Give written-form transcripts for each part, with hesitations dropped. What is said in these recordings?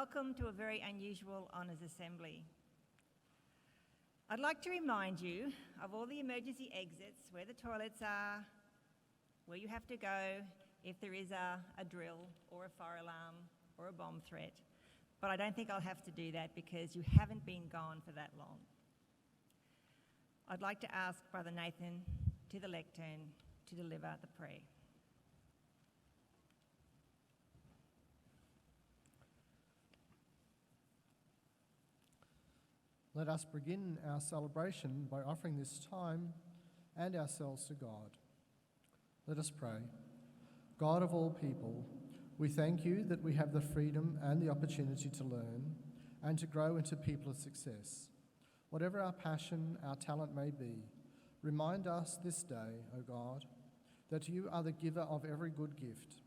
Welcome to a very unusual Honours Assembly. I'd like to remind you of all the emergency exits, where the toilets are, where you have to go if there is a drill or a fire alarm or a bomb threat. But I don't think I'll have to do that because you haven't been gone for that long. I'd like to ask Brother Nathan to the lectern to deliver the prayer. Let us begin our celebration by offering this time and ourselves to God. Let us pray. God of all people, we thank you that we have the freedom and the opportunity to learn and to grow into people of success. Whatever our passion, our talent may be, remind us this day, O God, that you are the giver of every good gift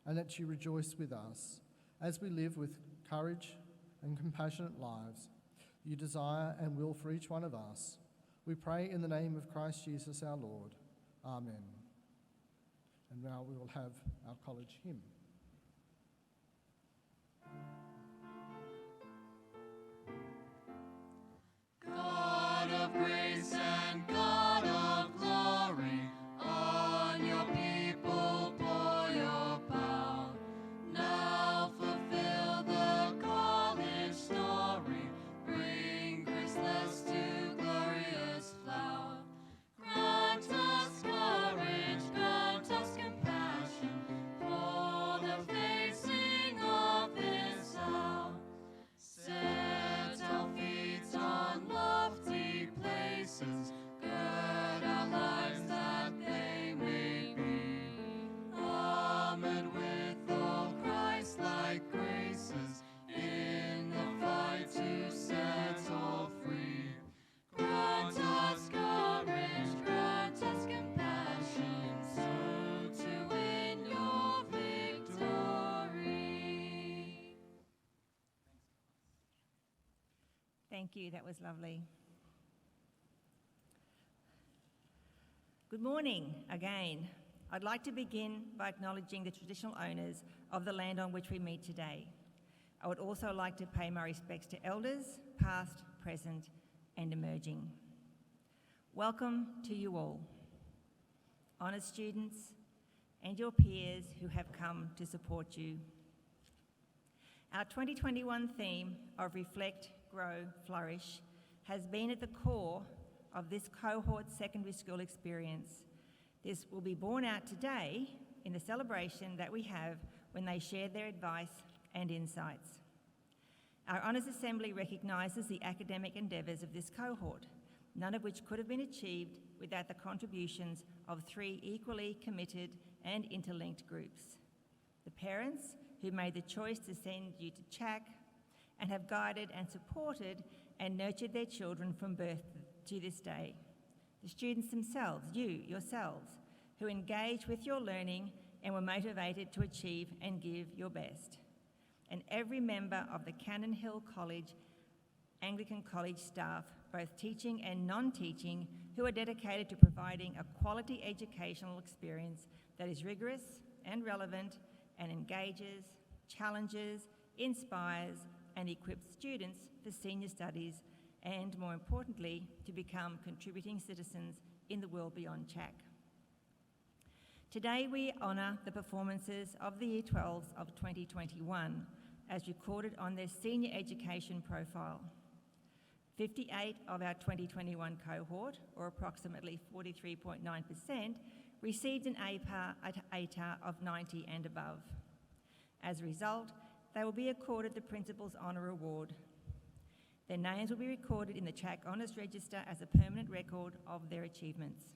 and that you rejoice with us as we live with courage and compassionate lives you desire and will for each one of us. We pray in the name of Christ Jesus our Lord. Amen. And now we will have our college hymn. God of grace and God of glory, on your people pour your power. Now fulfill the college story, bring graceless to glorious flower. Grant us courage, grant us compassion for the facing of this hour. Set our feet on lofty places, gird our lives that they may be armored with all Christ-like graces in the fight to set all free. Grant us courage, grant us compassion, so to win your victory. Thank you, that was lovely. Good morning again. I'd like to begin by acknowledging the traditional owners of the land on which we meet today. I would also like to pay my respects to elders, past, present, and emerging. Welcome to you all, honours students, and your peers who have come to support you. Our 2021 theme of Reflect, Grow, Flourish has been at the core of this cohort secondary school experience. This will be borne out today in the celebration that we have when they share their advice and insights. Our Honours Assembly recognises the academic endeavours of this cohort, none of which could have been achieved without the contributions of three equally committed and interlinked groups. The parents who made the choice to send you to CHAC and have guided and supported and nurtured their children from birth to this day. The students themselves, you, yourselves, who engaged with your learning and were motivated to achieve and give your best. And every member of the Cannon Hill College, Anglican College staff, both teaching and non-teaching, who are dedicated to providing a quality educational experience that is rigorous and relevant and engages, challenges, inspires, and equips students for senior studies and, more importantly, to become contributing citizens in the world beyond CHAC. Today we honour the performances of the Year 12s of 2021 as recorded on their senior education profile. 58 of our 2021 cohort, or approximately 43.9%, received an ATAR of 90 and above. As a result, they will be accorded the Principal's Honour Award. Their names will be recorded in the CHAC Honours Register as a permanent record of their achievements.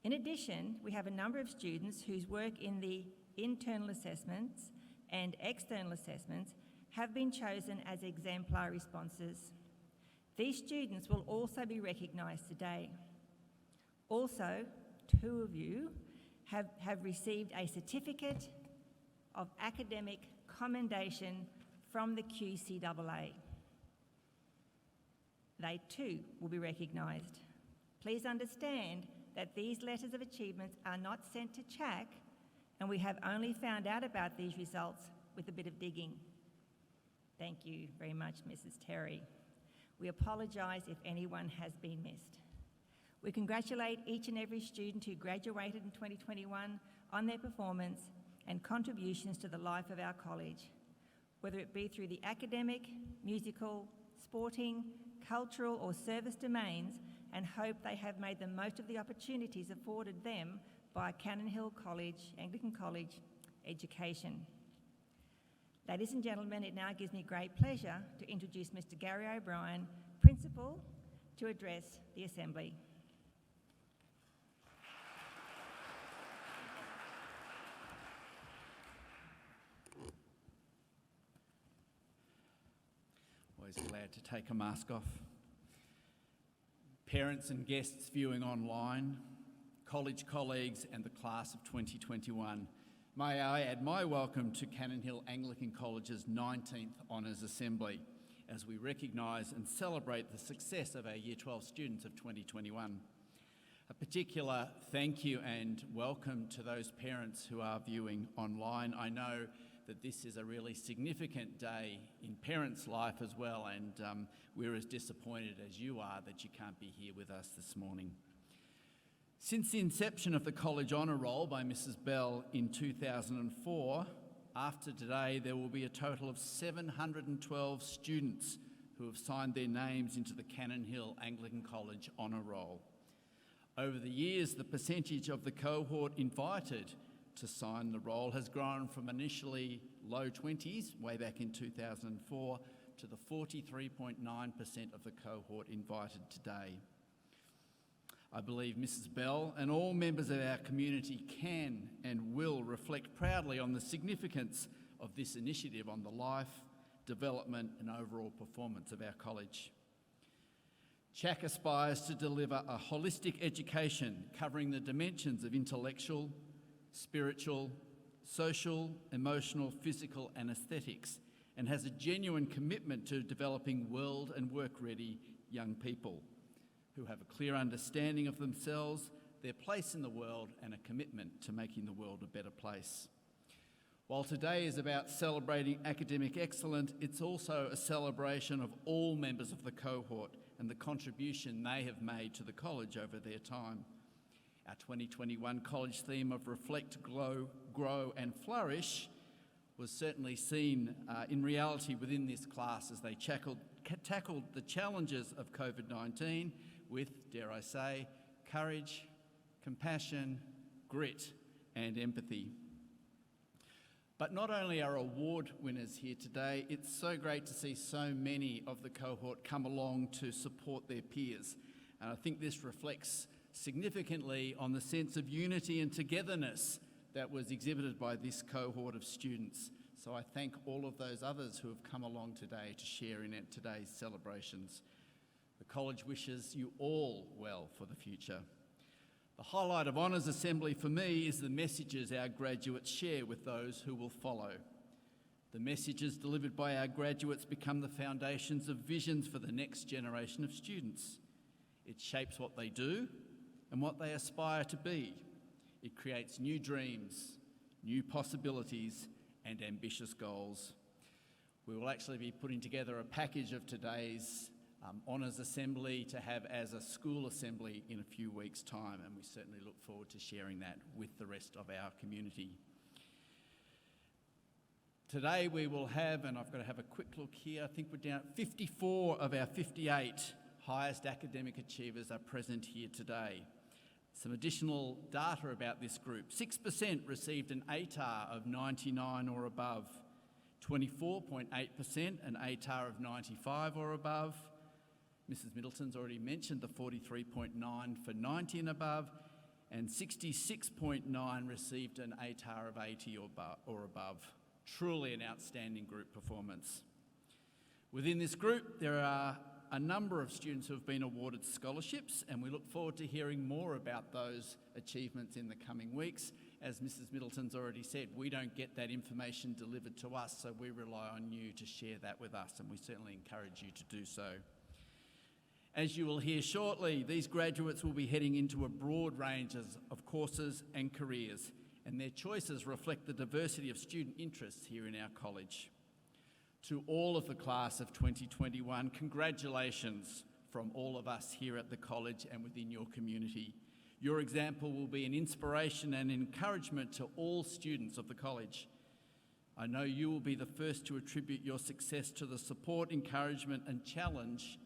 In addition, we have a number of students whose work in the internal assessments and external assessments have been chosen as exemplar responses. These students will also be recognised today. Also, 2 of you have received a certificate of academic commendation from the QCAA. They too will be recognised. Please understand that these letters of achievements are not sent to CHAC, and we have only found out about these results with a bit of digging. Thank you very much, Mrs. Terry. We apologise if anyone has been missed. We congratulate each and every student who graduated in 2021 on their performance and contributions to the life of our college, whether it be through the academic, musical, sporting, cultural or service domains, and hope they have made the most of the opportunities afforded them by Cannon Hill College, Anglican College education. Ladies and gentlemen, it now gives me great pleasure to introduce Mr. Gary O'Brien, Principal, to address the Assembly. Always glad to take a mask off. Parents and guests viewing online, college colleagues and the class of 2021, may I add my welcome to Cannon Hill Anglican College's 19th Honours Assembly as we recognise and celebrate the success of our Year 12 students of 2021. A particular thank you and welcome to those parents who are viewing online. I know that this is a really significant day in parents' life as well, and we're as disappointed as you are that you can't be here with us this morning. Since the inception of the College Honour Roll by Mrs. Bell in 2004, after today there will be a total of 712 students who have signed their names into the Cannon Hill Anglican College Honour Roll. Over the years, the percentage of the cohort invited to sign the roll has grown from initially low 20s, way back in 2004, to the 43.9% of the cohort invited today. I believe Mrs. Bell and all members of our community can and will reflect proudly on the significance of this initiative on the life, development and overall performance of our college. CHAC aspires to deliver a holistic education covering the dimensions of intellectual, spiritual, social, emotional, physical and aesthetics, and has a genuine commitment to developing world and work-ready young people who have a clear understanding of themselves, their place in the world and a commitment to making the world a better place. While today is about celebrating academic excellence, it's also a celebration of all members of the cohort and the contribution they have made to the college over their time. Our 2021 college theme of Reflect, Grow and Flourish was certainly seen in reality within this class as they tackled the challenges of COVID-19 with, dare I say, courage, compassion, grit and empathy. But not only are award winners here today, it's so great to see so many of the cohort come along to support their peers. And I think this reflects significantly on the sense of unity and togetherness that was exhibited by this cohort of students. So I thank all of those others who have come along today to share in today's celebrations. The college wishes you all well for the future. The highlight of Honours Assembly for me is the messages our graduates share with those who will follow. The messages delivered by our graduates become the foundations of visions for the next generation of students. It shapes what they do and what they aspire to be. It creates new dreams, new possibilities and ambitious goals. We will actually be putting together a package of today's Honours Assembly to have as a school assembly in a few weeks' time, and we certainly look forward to sharing that with the rest of our community. Today we will have, and I've got to have a quick look here, I think we're down 54 of our 58 highest academic achievers are present here today. Some additional data about this group: 6% received an ATAR of 99 or above, 24.8% an ATAR of 95 or above. Mrs. Middleton's already mentioned the 43.9 for 90 and above, and 66.9 received an ATAR of 80 or above. Truly an outstanding group performance. Within this group, there are a number of students who have been awarded scholarships, and we look forward to hearing more about those achievements in the coming weeks. As Mrs. Middleton's already said, we don't get that information delivered to us, so we rely on you to share that with us, and we certainly encourage you to do so. As you will hear shortly, these graduates will be heading into a broad range of courses and careers, and their choices reflect the diversity of student interests here in our college. To all of the class of 2021, congratulations from all of us here at the college and within your community. Your example will be an inspiration and encouragement to all students of the college. I know you will be the first to attribute your success to the support, encouragement and challenge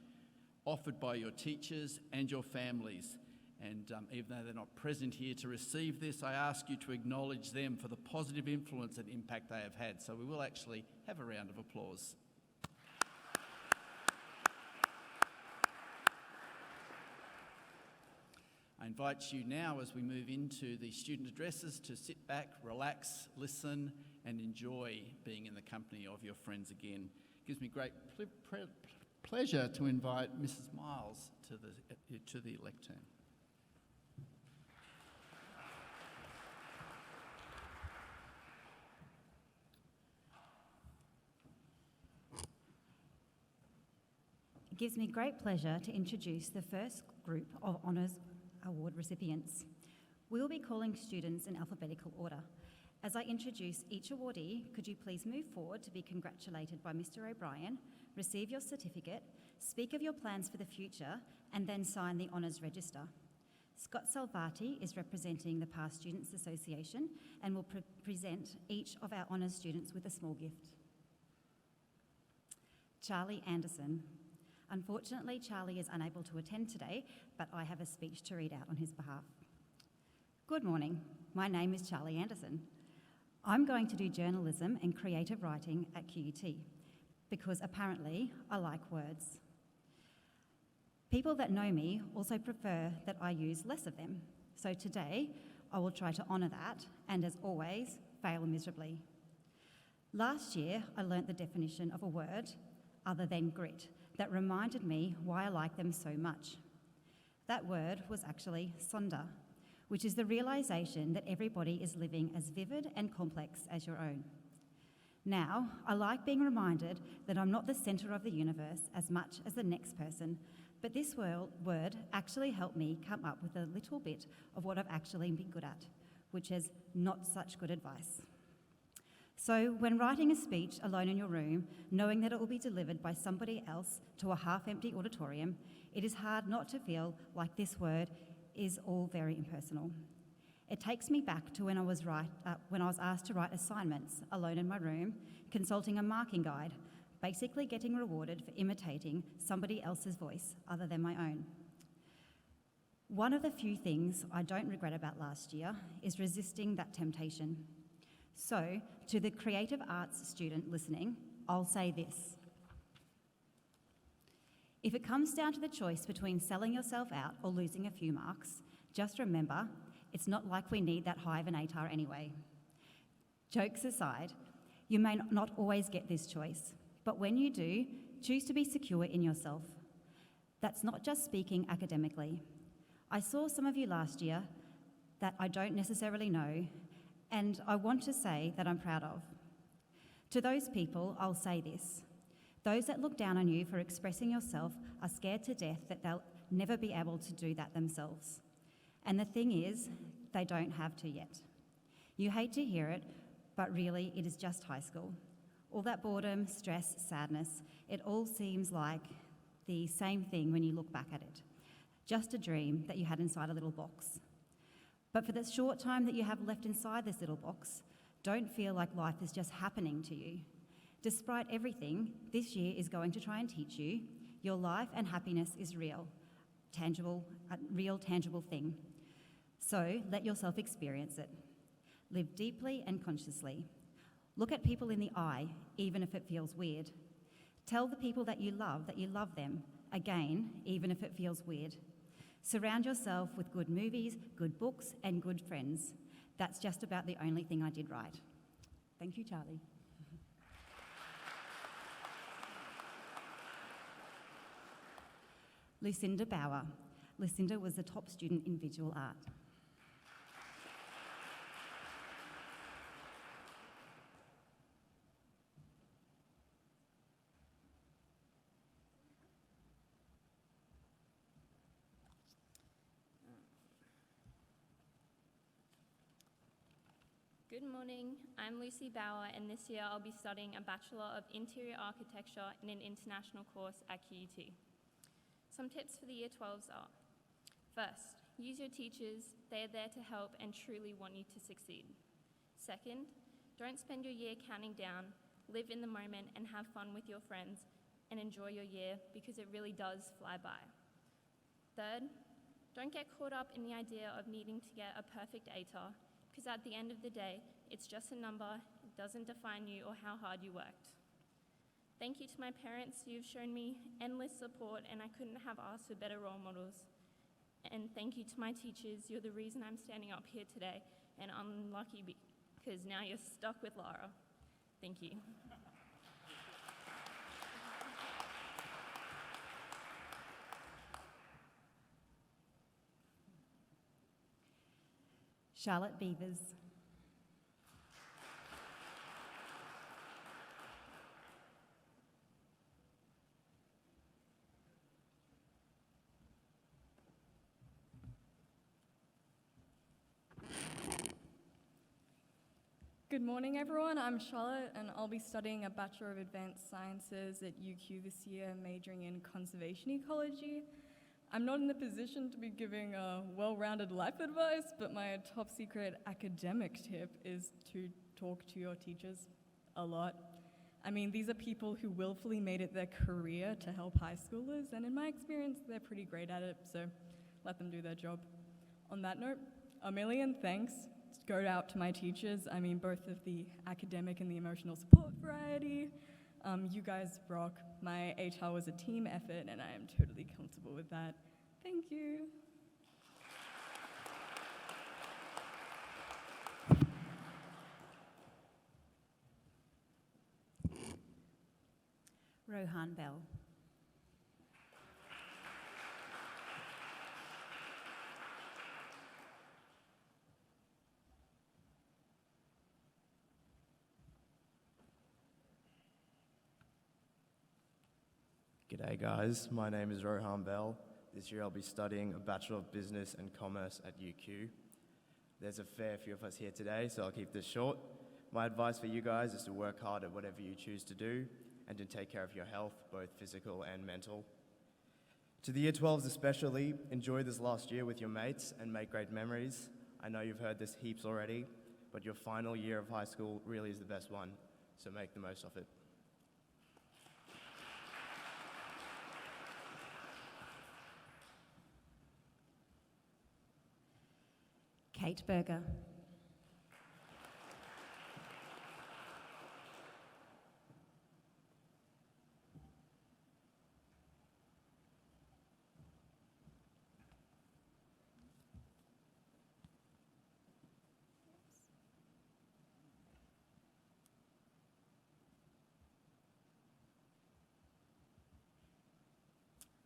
offered by your teachers and your families. And even though they're not present here to receive this, I ask you to acknowledge them for the positive influence and impact they have had. So we will actually have a round of applause. I invite you now, as we move into the student addresses, to sit back, relax, listen, and enjoy being in the company of your friends again. It gives me great pleasure to invite Mrs. Miles to the lectern. It gives me great pleasure to introduce the first group of Honours Award recipients. We will be calling students in alphabetical order. As I introduce each awardee, could you please move forward to be congratulated by Mr. O'Brien, receive your certificate, speak of your plans for the future, and then sign the Honours Register. Scott Salvati is representing the Past Students Association and will present each of our Honours students with a small gift. Charlie Anderson. Unfortunately, Charlie is unable to attend today, but I have a speech to read out on his behalf. Good morning. My name is Charlie Anderson. I'm going to do journalism and creative writing at QUT because apparently I like words. People that know me also prefer that I use less of them. So today, I will try to honour that and, as always, fail miserably. Last year, I learnt the definition of a word other than grit that reminded me why I like them so much. That word was actually sonder, which is the realisation that everybody is living as vivid and complex as your own. Now, I like being reminded that I'm not the centre of the universe as much as the next person, but this word actually helped me come up with a little bit of what I've actually been good at, which is not such good advice. So when writing a speech alone in your room, knowing that it will be delivered by somebody else to a half-empty auditorium, it is hard not to feel like this word is all very impersonal. It takes me back to when I was asked to write assignments alone in my room, consulting a marking guide, basically getting rewarded for imitating somebody else's voice other than my own. One of the few things I don't regret about last year is resisting that temptation. So, to the creative arts student listening, I'll say this. If it comes down to the choice between selling yourself out or losing a few marks, just remember, it's not like we need that high of an ATAR anyway. Jokes aside, you may not always get this choice, but when you do, choose to be secure in yourself. That's not just speaking academically. I saw some of you last year that I don't necessarily know, and I want to say that I'm proud of. To those people, I'll say this. Those that look down on you for expressing yourself are scared to death that they'll never be able to do that themselves. And the thing is, they don't have to yet. You hate to hear it, but really it is just high school. All that boredom, stress, sadness, it all seems like the same thing when you look back at it. Just a dream that you had inside a little box. But for the short time that you have left inside this little box, don't feel like life is just happening to you. Despite everything, this year is going to try and teach you your life and happiness is real, tangible, a real tangible thing. So let yourself experience it. Live deeply and consciously. Look at people in the eye, even if it feels weird. Tell the people that you love them, again, even if it feels weird. Surround yourself with good movies, good books, and good friends. That's just about the only thing I did right. Thank you, Charlie. Lucinda Bauer. Lucinda was the top student in visual art. Good morning, I'm Lucy Bauer, and this year I'll be studying a Bachelor of Interior Architecture in an international course at QUT. Some tips for the Year 12s are: first, use your teachers, they are there to help and truly want you to succeed. Second, don't spend your year counting down, live in the moment and have fun with your friends and enjoy your year because it really does fly by. Third, don't get caught up in the idea of needing to get a perfect ATAR, because at the end of the day, it's just a number, it doesn't define you or how hard you worked. Thank you to my parents, you've shown me endless support and I couldn't have asked for better role models. And thank you to my teachers, you're the reason I'm standing up here today, and unlucky because now you're stuck with Lara. Thank you. Charlotte Beavers. Good morning, everyone. I'm Charlotte, and I'll be studying a Bachelor of Advanced Sciences at UQ this year, majoring in conservation ecology. I'm not in the position to be giving well-rounded life advice, but my top secret academic tip is to talk to your teachers a lot. I mean, these are people who willfully made it their career to help high schoolers, and in my experience, they're pretty great at it, so let them do their job. On that note, a million thanks go out to my teachers. I mean, both of the academic and the emotional support variety. You guys rock. My ATAR was a team effort, and I am totally comfortable with that. Thank you. Rohan Bell. G'day guys, my name is Rohan Bell. This year I'll be studying a Bachelor of Business and Commerce at UQ. There's a fair few of us here today, so I'll keep this short. My advice for you guys is to work hard at whatever you choose to do and to take care of your health, both physical and mental. To the Year 12s especially, enjoy this last year with your mates and make great memories. I know you've heard this heaps already, but your final year of high school really is the best one, so make the most of it. Kate Berger.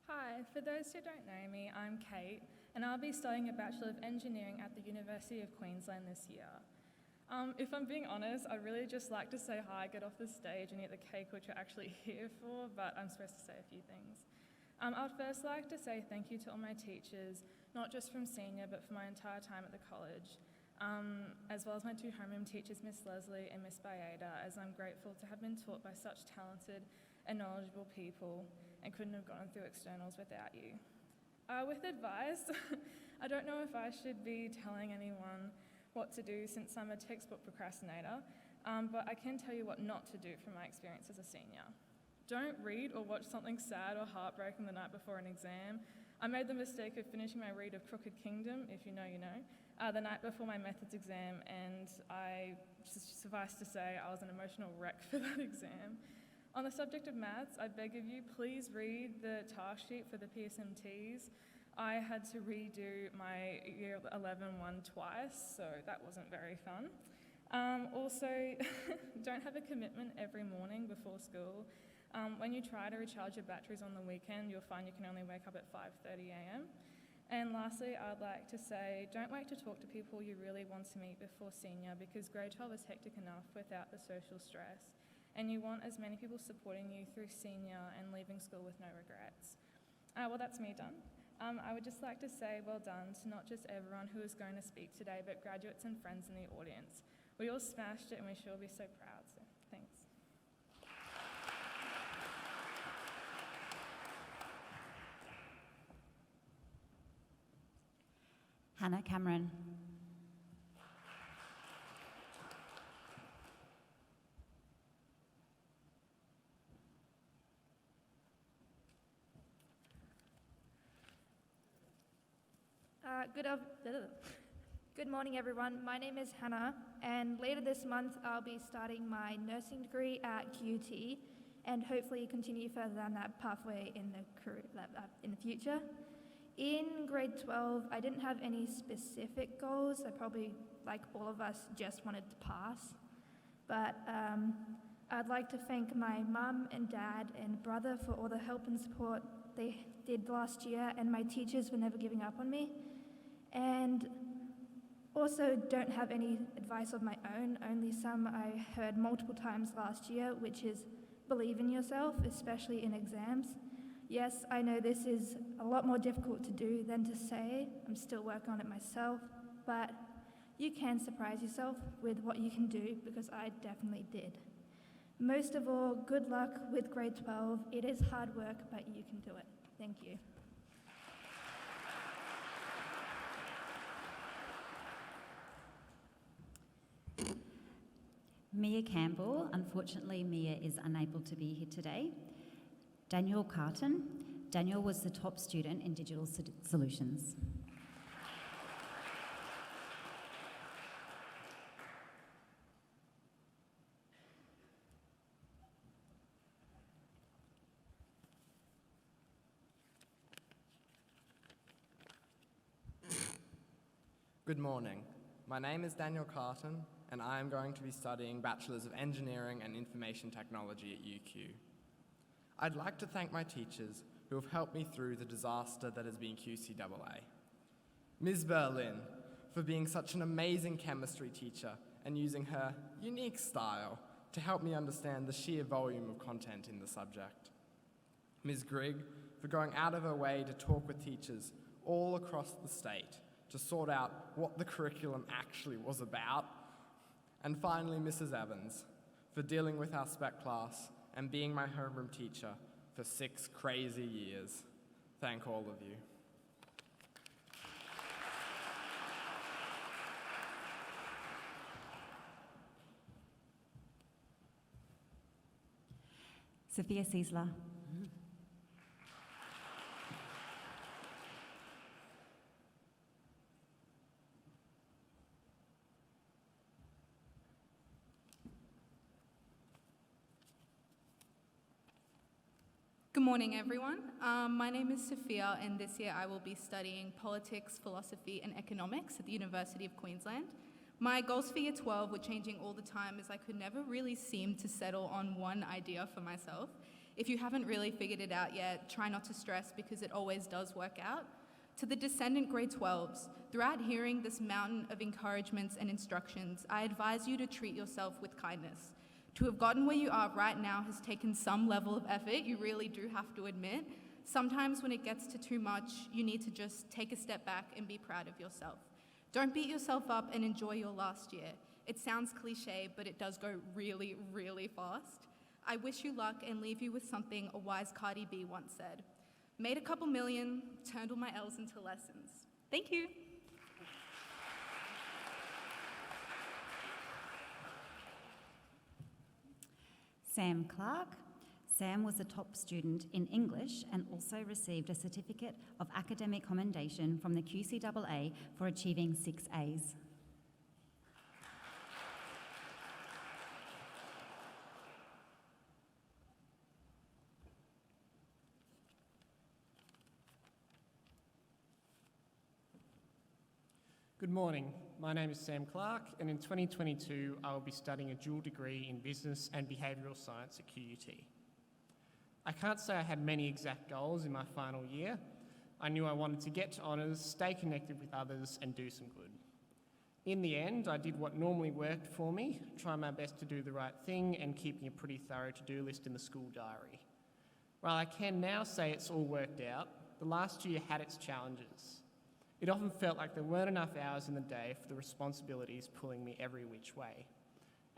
Hi, for those who don't know me, I'm Kate, and I'll be studying a Bachelor of Engineering at the University of Queensland this year. If I'm being honest, I'd really just like to say hi, get off the stage and eat the cake, which we're actually here for, but I'm supposed to say a few things. I'd first like to say thank you to all my teachers, not just from senior, but for my entire time at the college, as well as my two homeroom teachers, Miss Leslie and Miss Bayeda, as I'm grateful to have been taught by such talented and knowledgeable people and couldn't have gone through externals without you. With advice, I don't know if I should be telling anyone what to do since I'm a textbook procrastinator, but I can tell you what not to do from my experience as a senior. Don't read or watch something sad or heartbreaking the night before an exam. I made the mistake of finishing my read of Crooked Kingdom, if you know, you know, the night before my methods exam, and suffice to say, I was an emotional wreck for that exam. On the subject of maths, I beg of you, please read the task sheet for the PSMTs. I had to redo my Year 11 one twice, so that wasn't very fun. Also, don't have a commitment every morning before school. When you try to recharge your batteries on the weekend, you'll find you can only wake up at 5:30 a.m. And lastly, I'd like to say, don't wait to talk to people you really want to meet before senior, because grade 12 is hectic enough without the social stress. And you want as many people supporting you through senior and leaving school with no regrets. Well, that's me done. I would just like to say well done to not just everyone who is going to speak today, but graduates and friends in the audience. We all smashed it and we should all be so proud, so thanks. Hannah Cameron. Good morning, everyone. My name is Hannah, and later this month I'll be starting my nursing degree at QUT, and hopefully continue further down that pathway in the future. In grade 12, I didn't have any specific goals. I probably, like all of us, just wanted to pass. But I'd like to thank my mum and dad and brother for all the help and support they did last year, and my teachers for never giving up on me. And also don't have any advice of my own, only some I heard multiple times last year, which is believe in yourself, especially in exams. Yes, I know this is a lot more difficult to do than to say. I'm still working on it myself, but you can surprise yourself with what you can do, because I definitely did. Most of all, good luck with grade 12. It is hard work, but you can do it. Thank you. Mia Campbell. Unfortunately, Mia is unable to be here today. Daniel Carton. Daniel was the top student in digital solutions. Good morning. My name is Daniel Carton, and I am going to be studying Bachelors of Engineering and Information Technology at UQ. I'd like to thank my teachers who have helped me through the disaster that has been QCAA. Ms. Berlin, for being such an amazing chemistry teacher and using her unique style to help me understand the sheer volume of content in the subject. Ms. Grigg, for going out of her way to talk with teachers all across the state to sort out what the curriculum actually was about. And finally, Mrs. Evans, for dealing with our spec class and being my homeroom teacher for 6 crazy years. Thank all of you. Sophia Ciesla. Good morning, everyone. My name is Sophia, and this year I will be studying politics, philosophy, and economics at the University of Queensland. My goals for year 12 were changing all the time, as I could never really seem to settle on one idea for myself. If you haven't really figured it out yet, try not to stress, because it always does work out. To the descendant grade 12s, throughout hearing this mountain of encouragements and instructions, I advise you to treat yourself with kindness. To have gotten where you are right now has taken some level of effort, you really do have to admit. Sometimes when it gets to too much, you need to just take a step back and be proud of yourself. Don't beat yourself up and enjoy your last year. It sounds cliche, but it does go really, really fast. I wish you luck and leave you with something a wise Cardi B once said. Made a couple million, turned all my L's into lessons. Thank you. Sam Clark. Sam was a top student in English and also received a certificate of academic commendation from the QCAA for achieving 6 A's. Good morning. My name is Sam Clark, and in 2022 I will be studying a dual degree in Business and Behavioural Science at QUT. I can't say I had many exact goals in my final year. I knew I wanted to get to honours, stay connected with others, and do some good. In the end, I did what normally worked for me, try my best to do the right thing and keeping a pretty thorough to-do list in the school diary. While I can now say it's all worked out, the last year had its challenges. It often felt like there weren't enough hours in the day for the responsibilities pulling me every which way.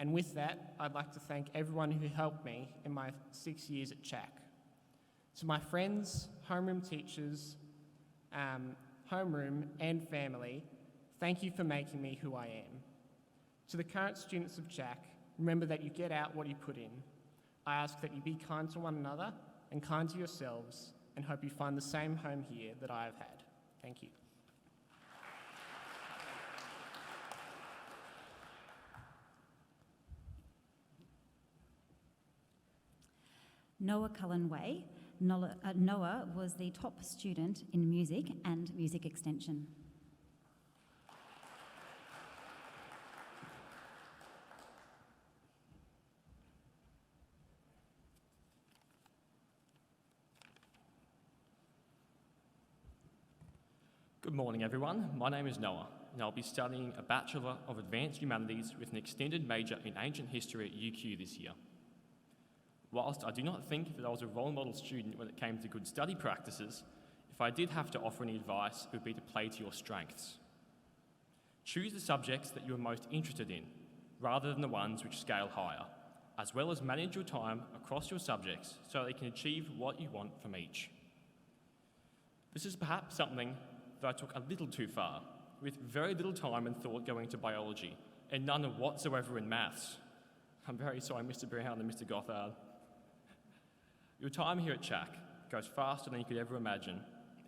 And with that, I'd like to thank everyone who helped me in my 6 years at CHAC. To my friends, homeroom teachers, homeroom and family, thank you for making me who I am. To the current students of CHAC, remember that you get out what you put in. I ask that you be kind to one another and kind to yourselves, and hope you find the same home here that I have had. Thank you. Noah Cullen Way. Noah was the top student in music and music extension. Good morning, everyone. My name is Noah, and I'll be studying a Bachelor of Advanced Humanities with an extended major in Ancient History at UQ this year. Whilst I do not think that I was a role model student when it came to good study practices, if I did have to offer any advice, it would be to play to your strengths. Choose the subjects that you are most interested in, rather than the ones which scale higher, as well as manage your time across your subjects so that you can achieve what you want from each. This is perhaps something that I took a little too far, with very little time and thought going into biology, and none whatsoever in maths. I'm very sorry, Mr. Brown and Mr. Gothard. Your time here at CHAC goes faster than you could ever imagine,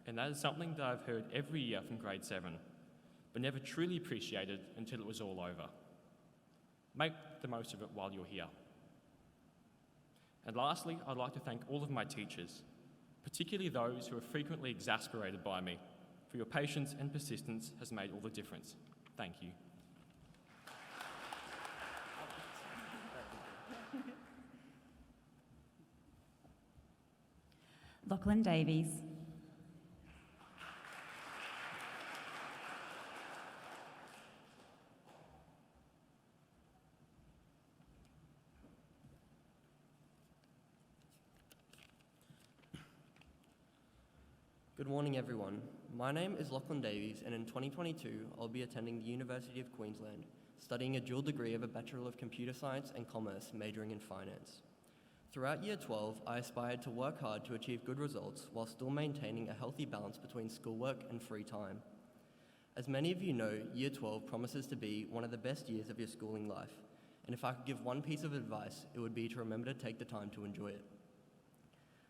and that is something that I've heard every year from grade 7, but never truly appreciated until it was all over. Make the most of it while you're here. And lastly, I'd like to thank all of my teachers, particularly those who are frequently exasperated by me, for your patience and persistence has made all the difference. Thank you. Lachlan Davies. Good morning, everyone. My name is Lachlan Davies, and in 2022, I'll be attending the University of Queensland, studying a dual degree of a Bachelor of Computer Science and Commerce, majoring in Finance. Throughout Year 12, I aspired to work hard to achieve good results while still maintaining a healthy balance between schoolwork and free time. As many of you know, Year 12 promises to be one of the best years of your schooling life, and if I could give one piece of advice, it would be to remember to take the time to enjoy it.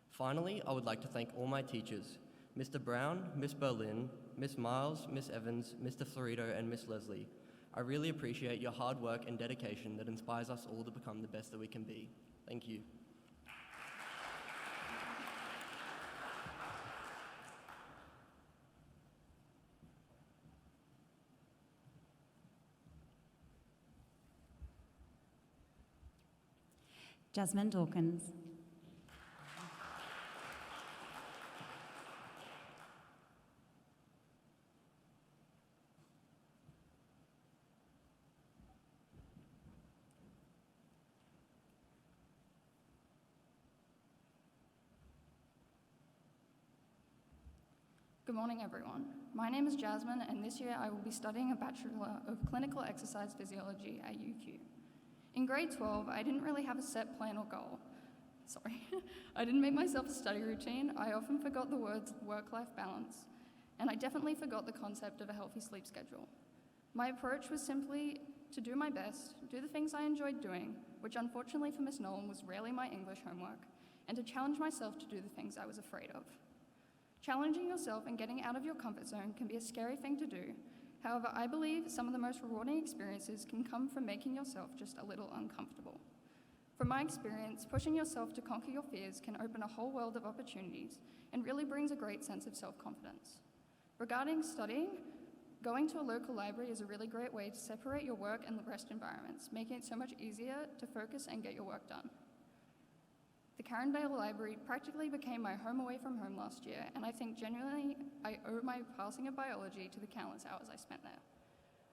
Finally, I would like to thank all my teachers, Mr. Brown, Miss Berlin, Miss Miles, Miss Evans, Mr. Florito, and Miss Leslie. I really appreciate your hard work and dedication that inspires us all to become the best that we can be. Thank you. Jasmine Dawkins. Good morning, everyone. My name is Jasmine, and this year I will be studying a Bachelor of Clinical Exercise Physiology at UQ. In grade 12, I didn't really have a set plan or goal. I didn't make myself a study routine. I often forgot the words work-life balance, and I definitely forgot the concept of a healthy sleep schedule. My approach was simply to do my best, do the things I enjoyed doing, which unfortunately for Miss Nolan was rarely my English homework, and to challenge myself to do the things I was afraid of. Challenging yourself and getting out of your comfort zone can be a scary thing to do. However, I believe some of the most rewarding experiences can come from making yourself just a little uncomfortable. From my experience, pushing yourself to conquer your fears can open a whole world of opportunities and really brings a great sense of self-confidence. Regarding studying, going to a local library is a really great way to separate your work and the rest environments, making it so much easier to focus and get your work done. The Carindale Library practically became my home away from home last year, and I think genuinely I owe my passing of biology to the countless hours I spent there.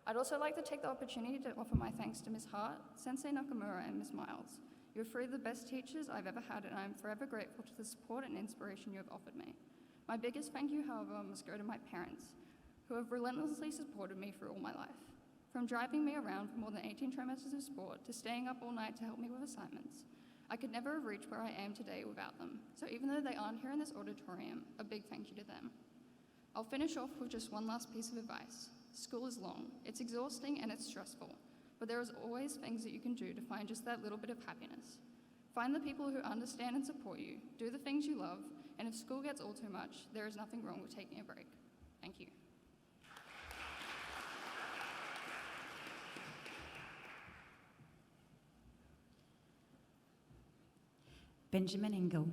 I'd also like to take the opportunity to offer my thanks to Ms. Hart, Sensei Nakamura, and Ms. Miles. You're three of the best teachers I've ever had, and I am forever grateful to the support and inspiration you have offered me. My biggest thank you, however, must go to my parents, who have relentlessly supported me through all my life. From driving me around for more than 18 trimesters of sport to staying up all night to help me with assignments, I could never have reached where I am today without them. So even though they aren't here in this auditorium, a big thank you to them. I'll finish off with just one last piece of advice. School is long, it's exhausting and it's stressful, but there is always things that you can do to find just that little bit of happiness. Find the people who understand and support you, do the things you love, and if school gets all too much, there is nothing wrong with taking a break. Thank you. Benjamin Engel.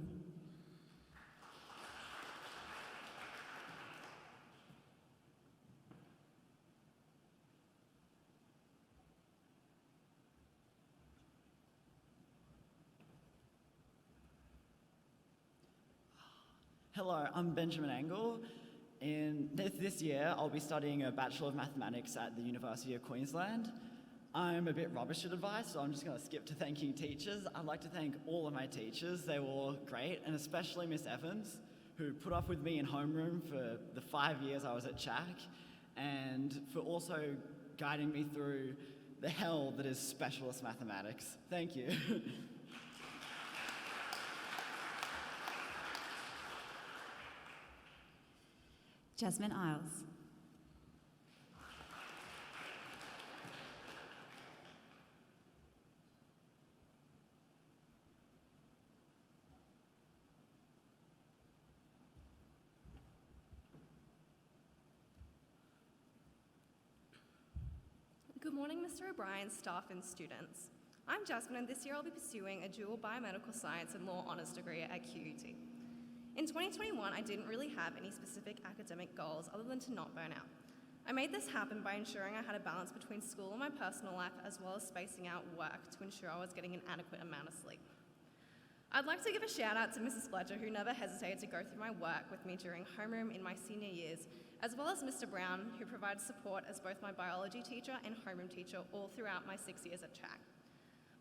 Hello, I'm Benjamin Engel. In this year, I'll be studying a Bachelor of Mathematics at the University of Queensland. I'm a bit rubbish at advice, so I'm just going to skip to thanking teachers. I'd like to thank all of my teachers. They were all great, and especially Miss Evans, who put up with me in homeroom for the 5 years I was at CHAC, and for also guiding me through the hell that is specialist mathematics. Thank you. Jasmine Isles. Good morning, Mr. O'Brien, staff and students. I'm Jasmine, and this year I'll be pursuing a dual biomedical science and law honours degree at QUT. In 2021, I didn't really have any specific academic goals other than to not burn out. I made this happen by ensuring I had a balance between school and my personal life, as well as spacing out work to ensure I was getting an adequate amount of sleep. I'd like to give a shout out to Mrs. Fletcher, who never hesitated to go through my work with me during homeroom in my senior years, as well as Mr. Brown, who provided support as both my biology teacher and homeroom teacher all throughout my 6 years at CHAC.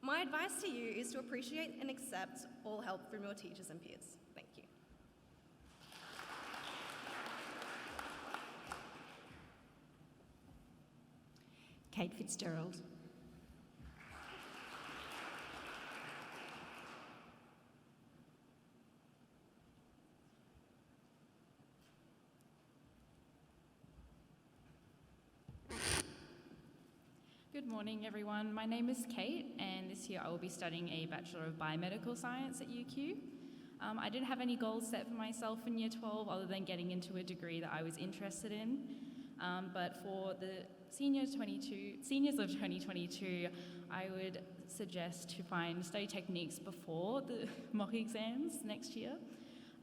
My advice to you is to appreciate and accept all help from your teachers and peers. Thank you. Kate Fitzgerald. Good morning, everyone. My name is Kate, and this year I will be studying a Bachelor of Biomedical Science at UQ. I didn't have any goals set for myself in Year 12 other than getting into a degree that I was interested in. But for the seniors of 2022, I would suggest to study techniques before the mock exams next year.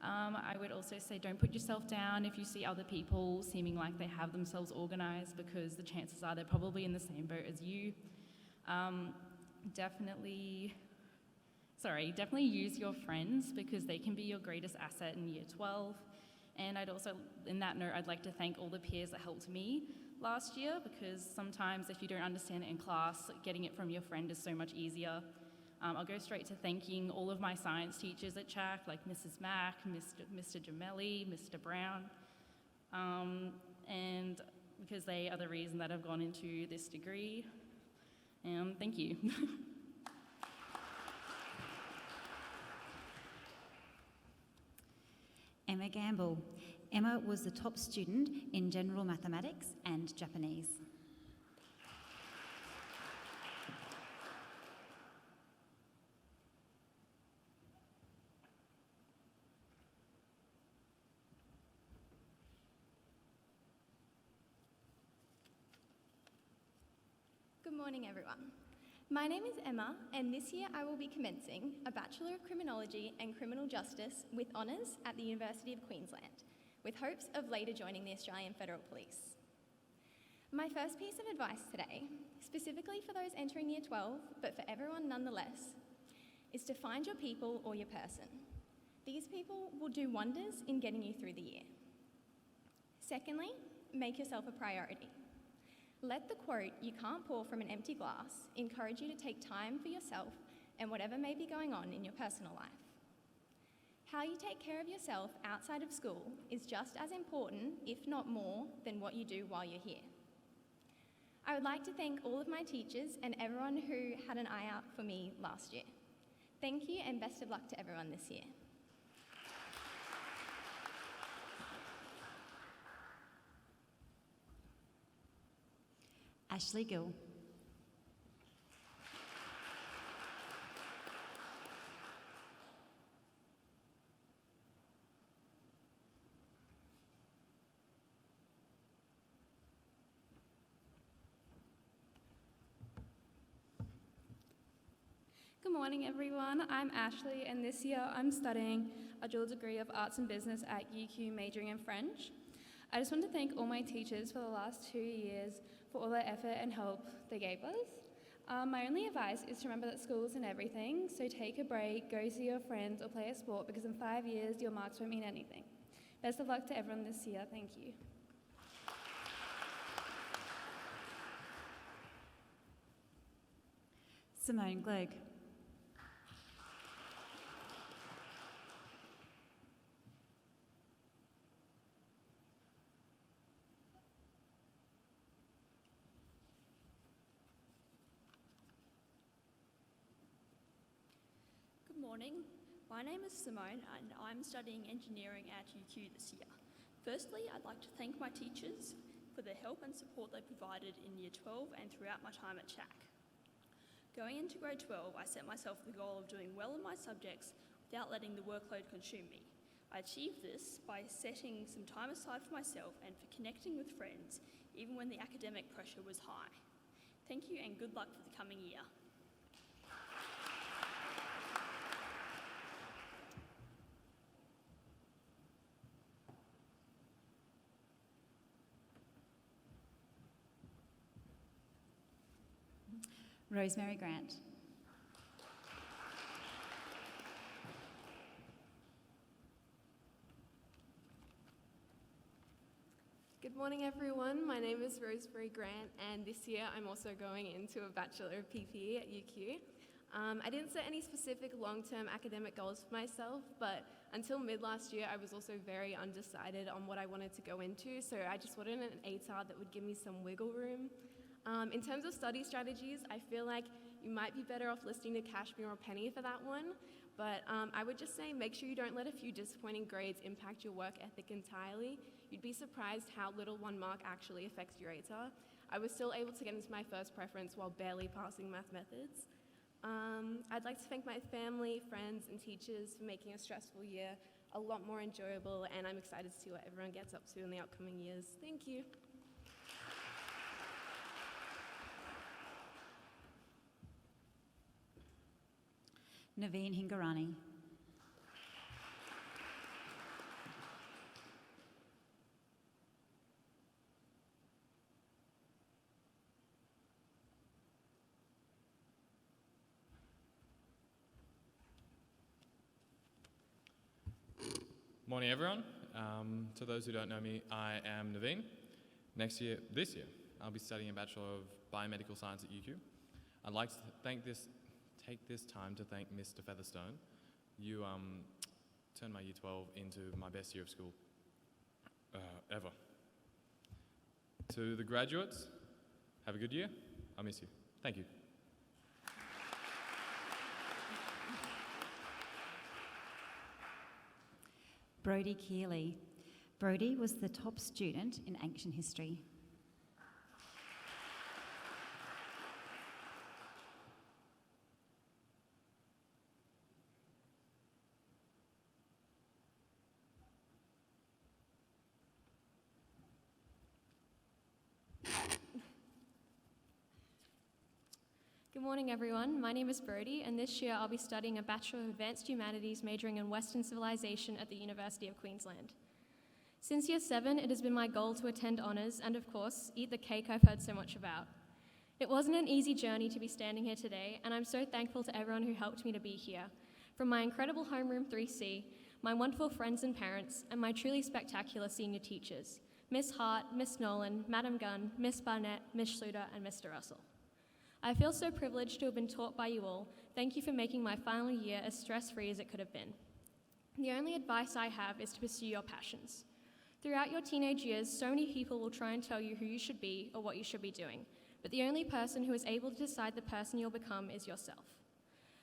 I would also say don't put yourself down if you see other people seeming like they have themselves organised, because the chances are they're probably in the same boat as you. Definitely use your friends, because they can be your greatest asset in Year 12. And I'd also, in that note, I'd like to thank all the peers that helped me last year, because sometimes if you don't understand it in class, getting it from your friend is so much easier. I'll go straight to thanking all of my science teachers at CHAC, like Mrs. Mack, Mr. Gemelli, Mr. Brown, and because they are the reason that I've gone into this degree. Thank you. Emma Gamble. Emma was the top student in general mathematics and Japanese. Good morning, everyone. My name is Emma, and this year I will be commencing a Bachelor of Criminology and Criminal Justice with honours at the University of Queensland, with hopes of later joining the Australian Federal Police. My first piece of advice today, specifically for those entering Year 12, but for everyone nonetheless, is to find your people or your person. These people will do wonders in getting you through the year. Secondly, make yourself a priority. Let the quote, "You can't pour from an empty glass," encourage you to take time for yourself and whatever may be going on in your personal life. How you take care of yourself outside of school is just as important, if not more, than what you do while you're here. I would like to thank all of my teachers and everyone who had an eye out for me last year. Thank you and best of luck to everyone this year. Ashley Gill. Good morning, everyone. I'm Ashley, and this year I'm studying a dual degree of Arts and Business at UQ, majoring in French. I just want to thank all my teachers for the last 2 years for all their effort and help they gave us. My only advice is to remember that school isn't everything, so take a break, go see your friends, or play a sport, because in 5 years your marks won't mean anything. Best of luck to everyone this year. Thank you. Simone Glegg. Good morning. My name is Simone and I'm studying engineering at UQ this year. Firstly, I'd like to thank my teachers for the help and support they provided in Year 12 and throughout my time at CHAC. Going into Grade 12, I set myself the goal of doing well in my subjects without letting the workload consume me. I achieved this by setting some time aside for myself and for connecting with friends, even when the academic pressure was high. Thank you and good luck for the coming year. Rosemary Grant. Good morning, everyone. My name is Rosemary Grant, and this year I'm also going into a Bachelor of PPE at UQ. I didn't set any specific long-term academic goals for myself, but until mid-last year I was also very undecided on what I wanted to go into, so I just wanted an ATAR that would give me some wiggle room. In terms of study strategies, I feel like you might be better off listening to Kashmir or Penny for that one, but I would just say make sure you don't let a few disappointing grades impact your work ethic entirely. You'd be surprised how little one mark actually affects your ATAR. I was still able to get into my first preference while barely passing math methods. I'd like to thank my family, friends, and teachers for making a stressful year a lot more enjoyable, and I'm excited to see what everyone gets up to in the upcoming years. Thank you. Naveen Hingarani. Morning, everyone. To those who don't know me, I am Naveen. This year, I'll be studying a Bachelor of Biomedical Science at UQ. I'd like to take this time to thank Mr. Featherstone. You turned my Year 12 into my best year of school ever. To the graduates, have a good year. I'll miss you. Thank you. Brodie Keeley. Brodie was the top student in ancient history. Good morning, everyone. My name is Brodie, and this year I'll be studying a Bachelor of Advanced Humanities majoring in Western Civilization at the University of Queensland. Since Year 7, it has been my goal to attend honours and, of course, eat the cake I've heard so much about. It wasn't an easy journey to be standing here today, and I'm so thankful to everyone who helped me to be here. From my incredible homeroom 3C, my wonderful friends and parents, and my truly spectacular senior teachers, Miss Hart, Miss Nolan, Madam Gunn, Miss Barnett, Miss Schluter, and Mr. Russell. I feel so privileged to have been taught by you all. Thank you for making my final year as stress-free as it could have been. The only advice I have is to pursue your passions. Throughout your teenage years, so many people will try and tell you who you should be or what you should be doing, but the only person who is able to decide the person you'll become is yourself.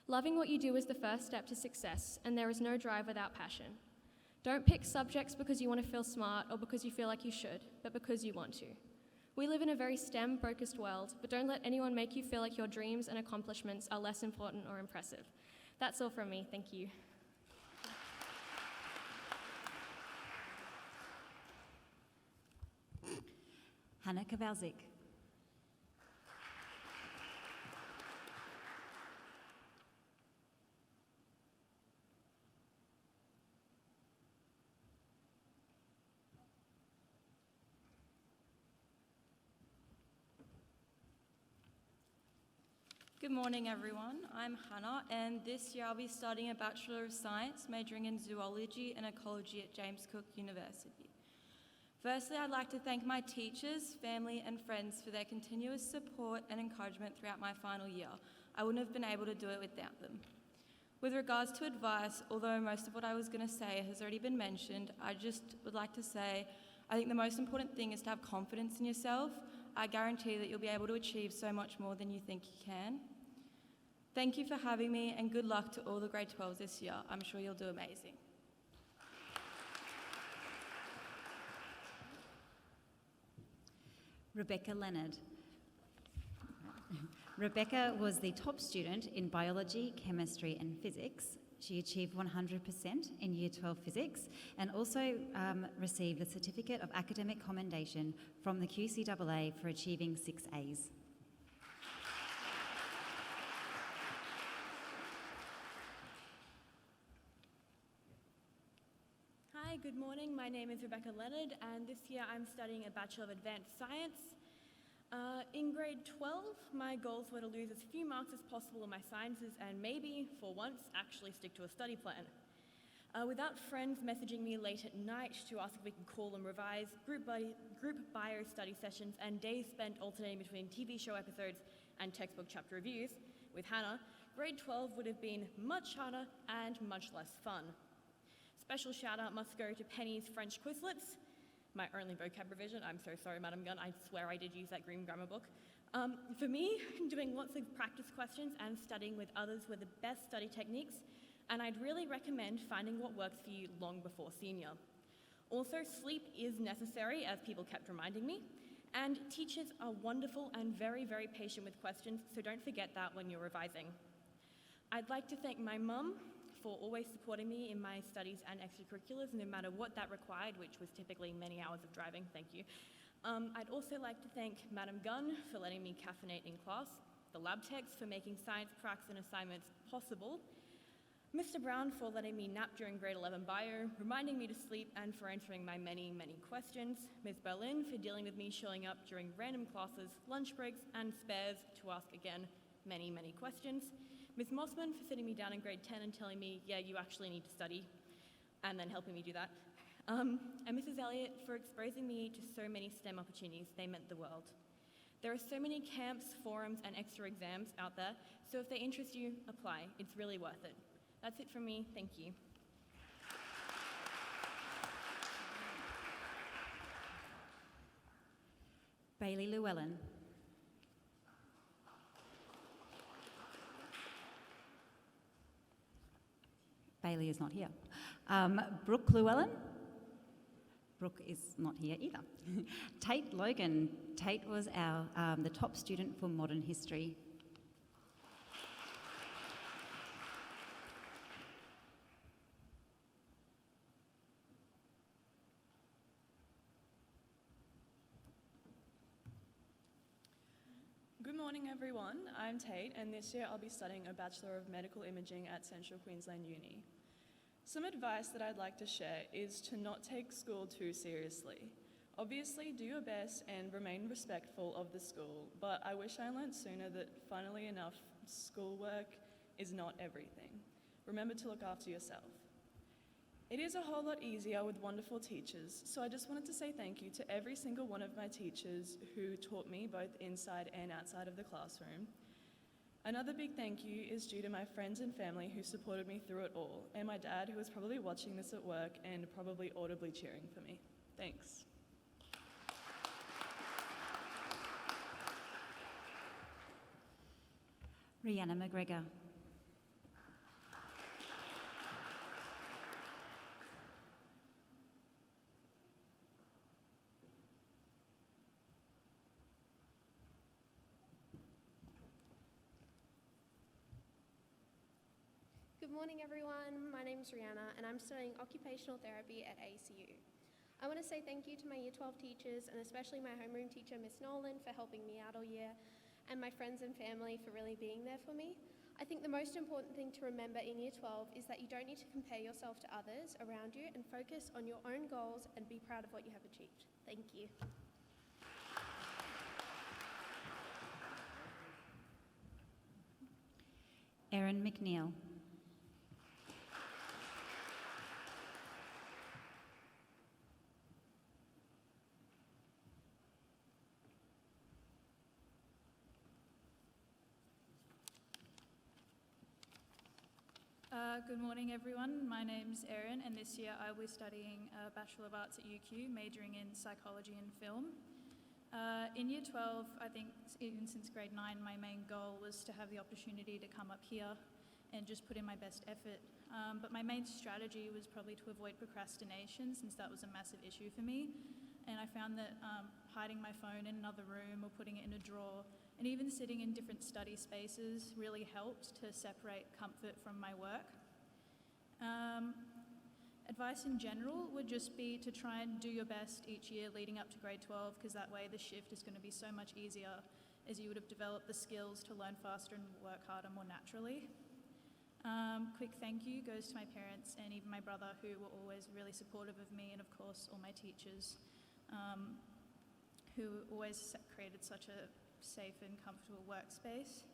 Loving what you do is the first step to success, and there is no drive without passion. Don't pick subjects because you want to feel smart or because you feel like you should, but because you want to. We live in a very STEM-focused world, but don't let anyone make you feel like your dreams and accomplishments are less important or impressive. That's all from me. Thank you. Hannah Kowalczyk. Good morning, everyone. I'm Hannah, and this year I'll be studying a Bachelor of Science, majoring in Zoology and Ecology at James Cook University. Firstly, I'd like to thank my teachers, family, and friends for their continuous support and encouragement throughout my final year. I wouldn't have been able to do it without them. With regards to advice, although most of what I was going to say has already been mentioned, I just would like to say I think the most important thing is to have confidence in yourself. I guarantee that you'll be able to achieve so much more than you think you can. Thank you for having me, and good luck to all the grade 12s this year. I'm sure you'll do amazing. Rebecca Leonard. Rebecca was the top student in biology, chemistry and physics. She achieved 100% in Year 12 physics and also received the Certificate of Academic Commendation from the QCAA for achieving 6 A's. Hi, good morning. My name is Rebecca Leonard, and this year I'm studying a Bachelor of Advanced Science. In grade 12, my goals were to lose as few marks as possible in my sciences and maybe, for once, actually stick to a study plan. Without friends messaging me late at night to ask if we can call and revise, group bio study sessions, and days spent alternating between TV show episodes and textbook chapter reviews with Hannah, grade 12 would have been much harder and much less fun. Special shout out must go to Penny's French Quizlets, my only vocab revision. I'm so sorry, Madam Gunn, I swear I did use that green grammar book. For me, doing lots of practice questions and studying with others were the best study techniques, and I'd really recommend finding what works for you long before senior. Also, sleep is necessary, as people kept reminding me, and teachers are wonderful and very, very patient with questions, so don't forget that when you're revising. I'd like to thank my mum for always supporting me in my studies and extracurriculars, no matter what that required, which was typically many hours of driving. Thank you. I'd also like to thank Madam Gunn for letting me caffeinate in class, the lab techs for making science pracs and assignments possible, Mr. Brown for letting me nap during grade 11 bio, reminding me to sleep, and for answering my many, many questions, Ms. Berlin for dealing with me showing up during random classes, lunch breaks, and spares to ask again many, many questions, Ms. Mossman for sitting me down in grade 10 and telling me, yeah, you actually need to study, and then helping me do that. And Mrs. Elliott for exposing me to so many STEM opportunities. They meant the world. There are so many camps, forums, and extra exams out there, so if they interest you, apply. It's really worth it. That's it from me. Thank you. Bailey Llewellyn. Bailey is not here. Brooke Llewellyn. Brooke is not here either. Tate Logan. Tate was the top student for modern history. Good morning, everyone. I'm Tate, and this year I'll be studying a Bachelor of Medical Imaging at Central Queensland Uni. Some advice that I'd like to share is to not take school too seriously. Obviously, do your best and remain respectful of the school, but I wish I learnt sooner that, funnily enough, schoolwork is not everything. Remember to look after yourself. It is a whole lot easier with wonderful teachers, so I just wanted to say thank you to every single one of my teachers who taught me both inside and outside of the classroom. Another big thank you is due to my friends and family who supported me through it all, and my dad who is probably watching this at work and probably audibly cheering for me. Thanks. Rihanna McGregor. Good morning, everyone. My name is Rihanna, and I'm studying occupational therapy at ACU. I want to say thank you to my Year 12 teachers, and especially my homeroom teacher, Miss Nolan, for helping me out all year, and my friends and family for really being there for me. I think the most important thing to remember in Year 12 is that you don't need to compare yourself to others around you, and focus on your own goals and be proud of what you have achieved. Thank you. Erin McNeil. Good morning, everyone. My name's Erin, and this year I will be studying a Bachelor of Arts at UQ, majoring in psychology and film. In Year 12, I think even since grade 9, my main goal was to have the opportunity to come up here and just put in my best effort. But my main strategy was probably to avoid procrastination, since that was a massive issue for me. And I found that hiding my phone in another room or putting it in a drawer, and even sitting in different study spaces really helped to separate comfort from my work. Advice in general would just be to try and do your best each year leading up to grade 12, because that way the shift is going to be so much easier, as you would have developed the skills to learn faster and work harder more naturally. Quick thank you goes to my parents and even my brother, who were always really supportive of me, and of course all my teachers, who always created such a safe and comfortable workspace.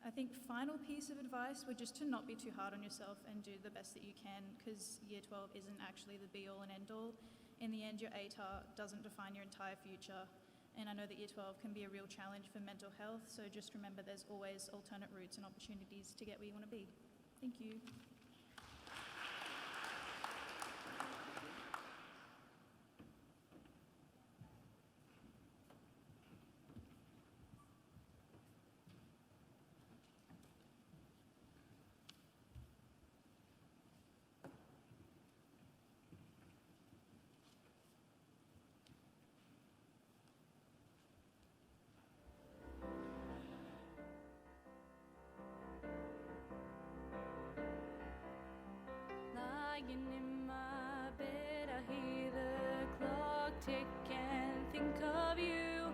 I think final piece of advice would just to not be too hard on yourself and do the best that you can, because Year 12 isn't actually the be-all and end-all. In the end, your ATAR doesn't define your entire future, and I know that Year 12 can be a real challenge for mental health, so just remember there's always alternate routes and opportunities to get where you want to be. Thank you. Lying in my bed, I hear the clock tick and think of you.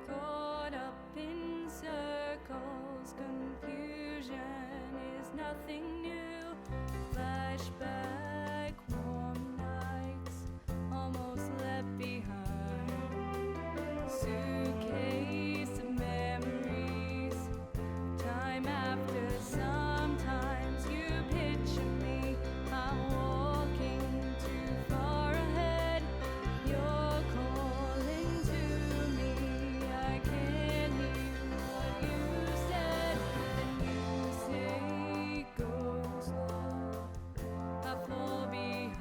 Caught up in circles, confusion is nothing new. Flashback, warm nights, almost left behind. Suitcase of memories, time after sometimes you picture me. I'm walking too far ahead. You're calling to me. I can't hear what you said. And you say go slow. I fall behind.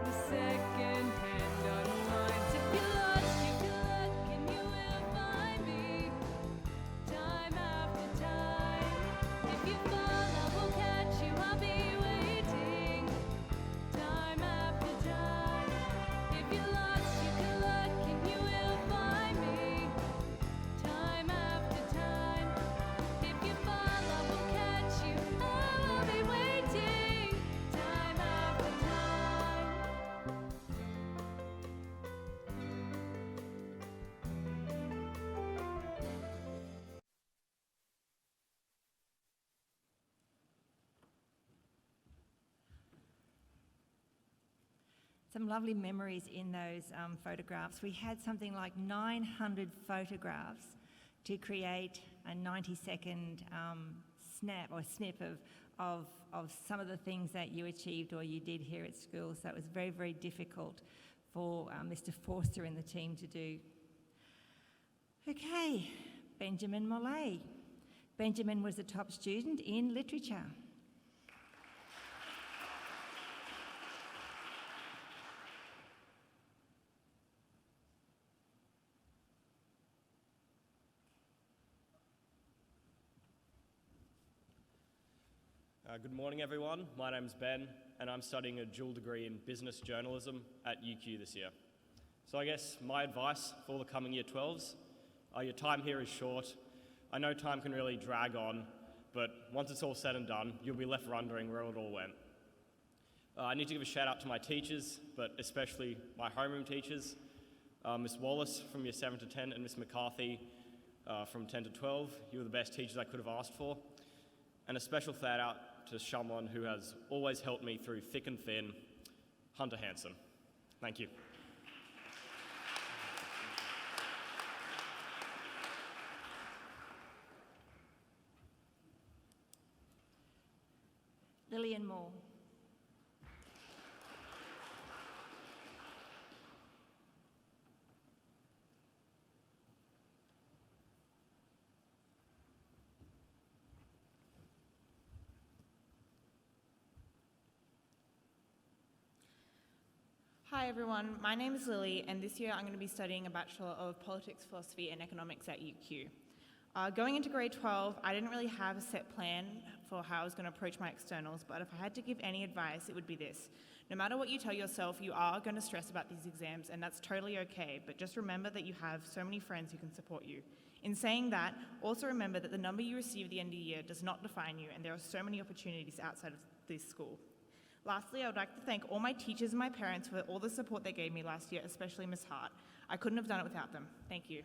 The second hand unwinds. If you're lost, you can look and you will find me. Time after time. If you fall, I will catch you. I'll be waiting. Time after time. If you're lost, you can look and you will find me. Time after time. If you fall, I will catch you. I will be waiting. Time after time. Some lovely memories in those photographs. We had something like 900 photographs to create a 90-second snip of some of the things that you achieved or you did here at school. So it was very, very difficult for Mr. Forster and the team to do. Okay, Benjamin Mollet. Benjamin was a top student in literature. Good morning, everyone. My name's Ben, and I'm studying a dual degree in business journalism at UQ this year. So I guess my advice for the coming Year 12s, your time here is short. I know time can really drag on, but once it's all said and done, you'll be left wondering where it all went. I need to give a shout out to my teachers, but especially my homeroom teachers, Miss Wallace from Year 7 to 10 and Miss McCarthy from 10 to 12. You were the best teachers I could have asked for. And a special shout out to someone who has always helped me through thick and thin, Hunter Hanson. Thank you. Lillian Moore. Hi everyone, my name is Lily and this year I'm going to be studying a Bachelor of Politics, Philosophy and Economics at UQ. Going into grade 12, I didn't really have a set plan for how I was going to approach my externals, but if I had to give any advice, it would be this. No matter what you tell yourself, you are going to stress about these exams and that's totally okay, but just remember that you have so many friends who can support you. In saying that, also remember that the number you receive at the end of the year does not define you and there are so many opportunities outside of this school. Lastly, I would like to thank all my teachers and my parents for all the support they gave me last year, especially Miss Hart. I couldn't have done it without them. Thank you.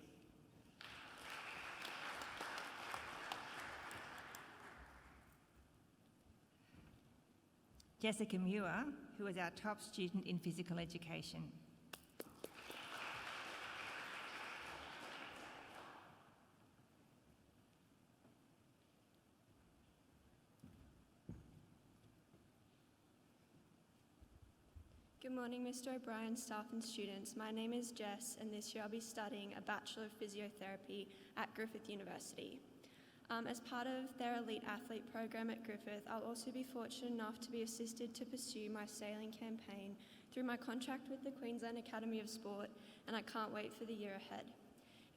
Jessica Muir, who is our top student in physical education. Good morning, Mr. O'Brien, staff and students. My name is Jess, and this year I'll be studying a Bachelor of Physiotherapy at Griffith University. As part of their elite athlete program at Griffith, I'll also be fortunate enough to be assisted to pursue my sailing campaign through my contract with the Queensland Academy of Sport, and I can't wait for the year ahead.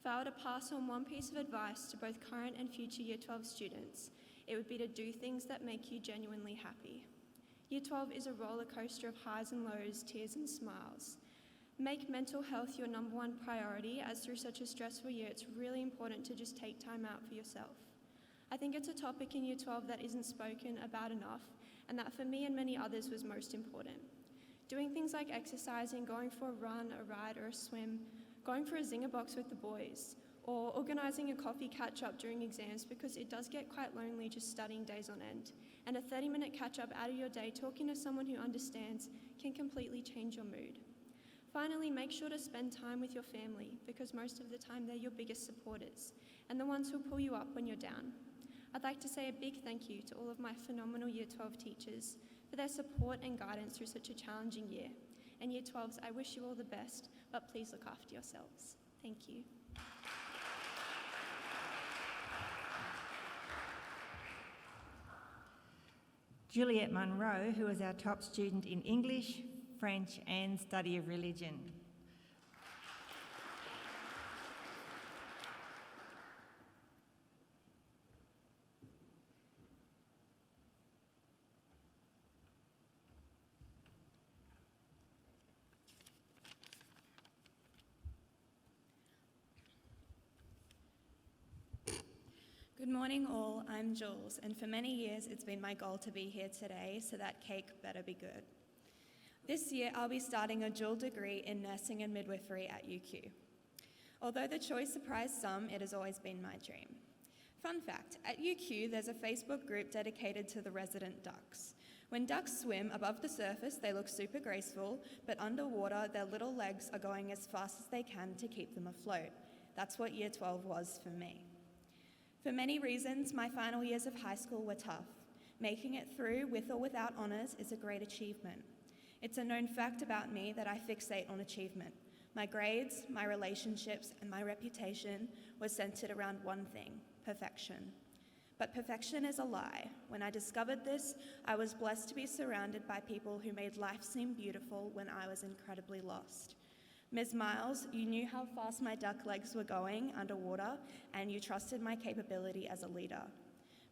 If I were to pass on one piece of advice to both current and future Year 12 students, it would be to do things that make you genuinely happy. Year 12 is a roller coaster of highs and lows, tears and smiles. Make mental health your number one priority, as through such a stressful year, it's really important to just take time out for yourself. I think it's a topic in Year 12 that isn't spoken about enough, and that for me and many others was most important. Doing things like exercising, going for a run, a ride or a swim, going for a zinger box with the boys, or organising a coffee catch-up during exams, because it does get quite lonely just studying days on end. And a 30-minute catch-up out of your day talking to someone who understands can completely change your mood. Finally, make sure to spend time with your family, because most of the time they're your biggest supporters and the ones who pull you up when you're down. I'd like to say a big thank you to all of my phenomenal Year 12 teachers for their support and guidance through such a challenging year. And Year 12s, I wish you all the best, but please look after yourselves. Thank you. Juliet Munro, who is our top student in English, French and study of religion. Good morning all, I'm Jules, and for many years it's been my goal to be here today, so that cake better be good. This year I'll be starting a dual degree in nursing and midwifery at UQ. Although the choice surprised some, it has always been my dream. Fun fact, at UQ there's a Facebook group dedicated to the resident ducks. When ducks swim above the surface, they look super graceful, but underwater their little legs are going as fast as they can to keep them afloat. That's what Year 12 was for me. For many reasons, my final years of high school were tough. Making it through with or without honours is a great achievement. It's a known fact about me that I fixate on achievement. My grades, my relationships, and my reputation were centered around one thing: perfection. But perfection is a lie. When I discovered this, I was blessed to be surrounded by people who made life seem beautiful when I was incredibly lost. Ms. Miles, you knew how fast my duck legs were going underwater, and you trusted my capability as a leader.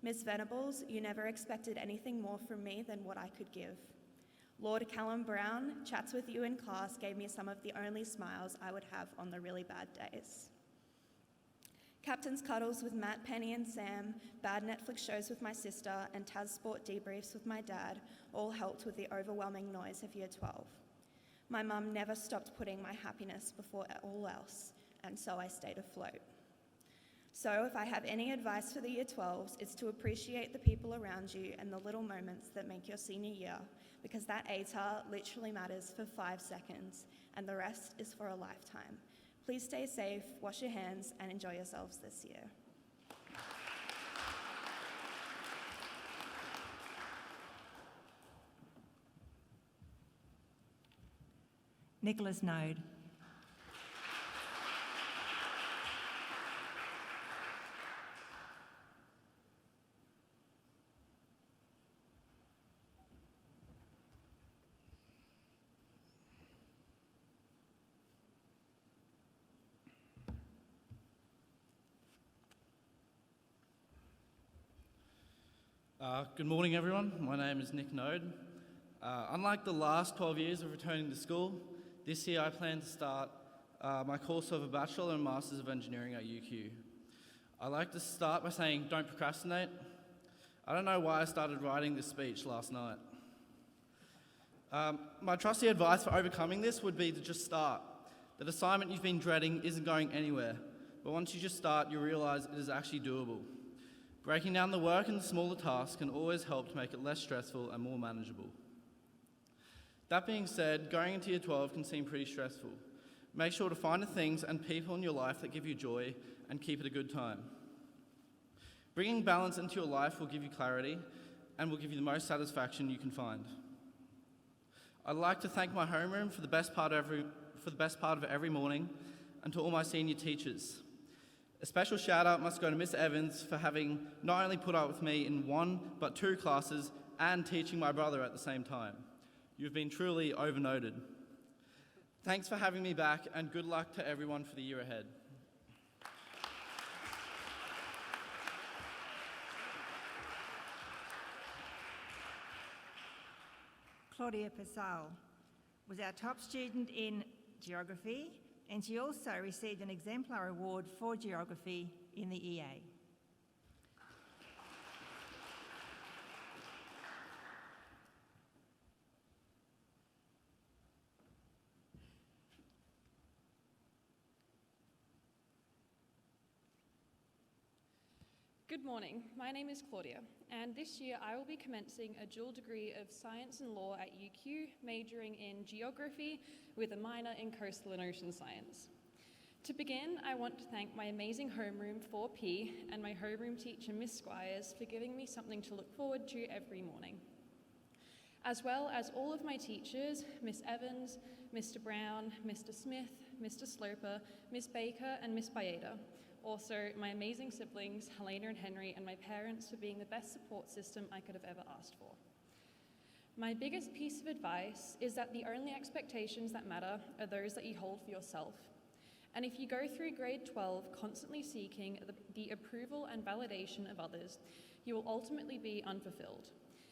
Ms. Venables, you never expected anything more from me than what I could give. Lord Callum Brown, chats with you in class gave me some of the only smiles I would have on the really bad days. Captain's cuddles with Matt, Penny, and Sam, bad Netflix shows with my sister, and Taz Sport debriefs with my dad all helped with the overwhelming noise of Year 12. My mum never stopped putting my happiness before all else, and so I stayed afloat. So if I have any advice for the Year 12s, it's to appreciate the people around you and the little moments that make your senior year, because that ATAR literally matters for 5 seconds, and the rest is for a lifetime. Please stay safe, wash your hands, and enjoy yourselves this year. Nicholas Node. Good morning, everyone. My name is Nick Node. Unlike the last 12 years of returning to school, this year I plan to start my course of a Bachelor and Masters of Engineering at UQ. I'd like to start by saying don't procrastinate. I don't know why I started writing this speech last night. My trusty advice for overcoming this would be to just start. That assignment you've been dreading isn't going anywhere, but once you just start, you realise it is actually doable. Breaking down the work into smaller tasks can always help to make it less stressful and more manageable. That being said, going into Year 12 can seem pretty stressful. Make sure to find the things and people in your life that give you joy and keep it a good time. Bringing balance into your life will give you clarity and will give you the most satisfaction you can find. I'd like to thank my homeroom for the best part of every morning, and to all my senior teachers. A special shout out must go to Miss Evans for having not only put up with me in 1 but 2 classes and teaching my brother at the same time. You've been truly overnoted. Thanks for having me back, and good luck to everyone for the year ahead. Claudia Pasal was our top student in geography, and she also received an exemplar award for geography in the EA. Good morning, my name is Claudia, and this year I will be commencing a dual degree of Science and Law at UQ, majoring in Geography with a minor in Coastal and Ocean Science. To begin, I want to thank my amazing homeroom 4P and my homeroom teacher Miss Squires for giving me something to look forward to every morning, as well as all of my teachers, Miss Evans, Mr. Brown, Mr. Smith, Mr. Sloper, Miss Baker, and Miss Baeta. Also, my amazing siblings, Helena and Henry, and my parents for being the best support system I could have ever asked for. My biggest piece of advice is that the only expectations that matter are those that you hold for yourself. And if you go through grade 12 constantly seeking the approval and validation of others, you will ultimately be unfulfilled.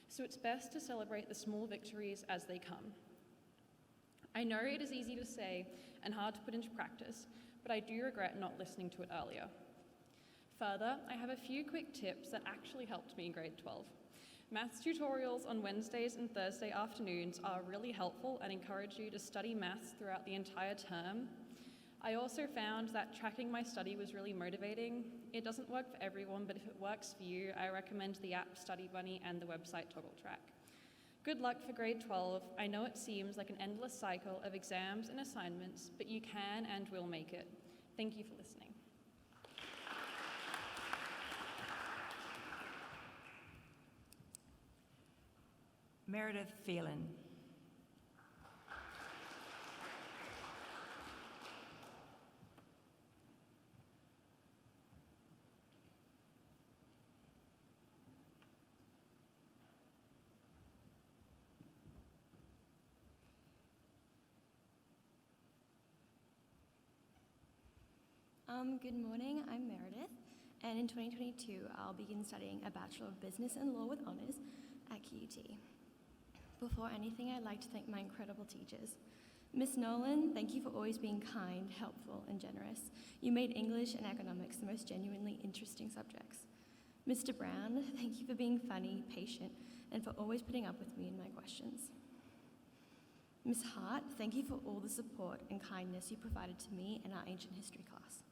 So it's best to celebrate the small victories as they come. I know it is easy to say and hard to put into practice, but I do regret not listening to it earlier. Further, I have a few quick tips that actually helped me in grade 12. Maths tutorials on Wednesdays and Thursday afternoons are really helpful and encourage you to study maths throughout the entire term. I also found that tracking my study was really motivating. It doesn't work for everyone, but if it works for you, I recommend the app Study Bunny and the website ToggleTrack. Good luck for grade 12. I know it seems like an endless cycle of exams and assignments, but you can and will make it. Thank you for listening. Meredith Phelan. Good morning, I'm Meredith, and in 2022 I'll begin studying a Bachelor of Business and Law with Honours at QUT. Before anything, I'd like to thank my incredible teachers. Miss Nolan, thank you for always being kind, helpful, and generous. You made English and economics the most genuinely interesting subjects. Mr. Brown, thank you for being funny, patient, and for always putting up with me and my questions. Miss Hart, thank you for all the support and kindness you provided to me in our ancient history class.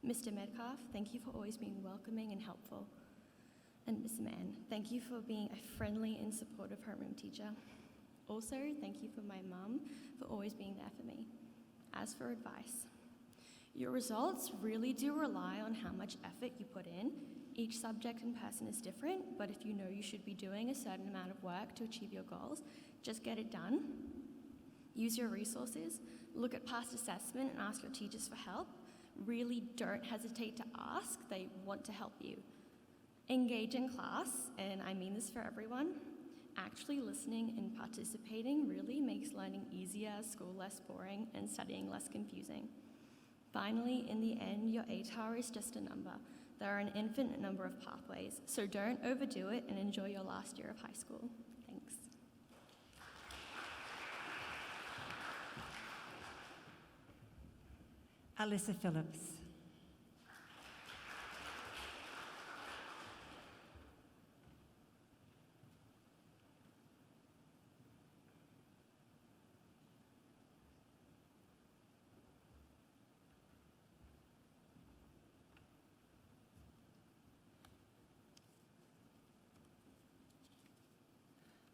Mr. Metcalf, thank you for always being welcoming and helpful. And Miss Mann, thank you for being a friendly and supportive homeroom teacher. Also, thank you for my mum for always being there for me. As for advice, your results really do rely on how much effort you put in. Each subject and person is different, but if you know you should be doing a certain amount of work to achieve your goals, just get it done. Use your resources, look at past assessment and ask your teachers for help. Really don't hesitate to ask, they want to help you. Engage in class, and I mean this for everyone. Actually listening and participating really makes learning easier, school less boring, and studying less confusing. Finally, in the end, your ATAR is just a number. There are an infinite number of pathways, so don't overdo it and enjoy your last year of high school. Thanks. Alyssa Phillips.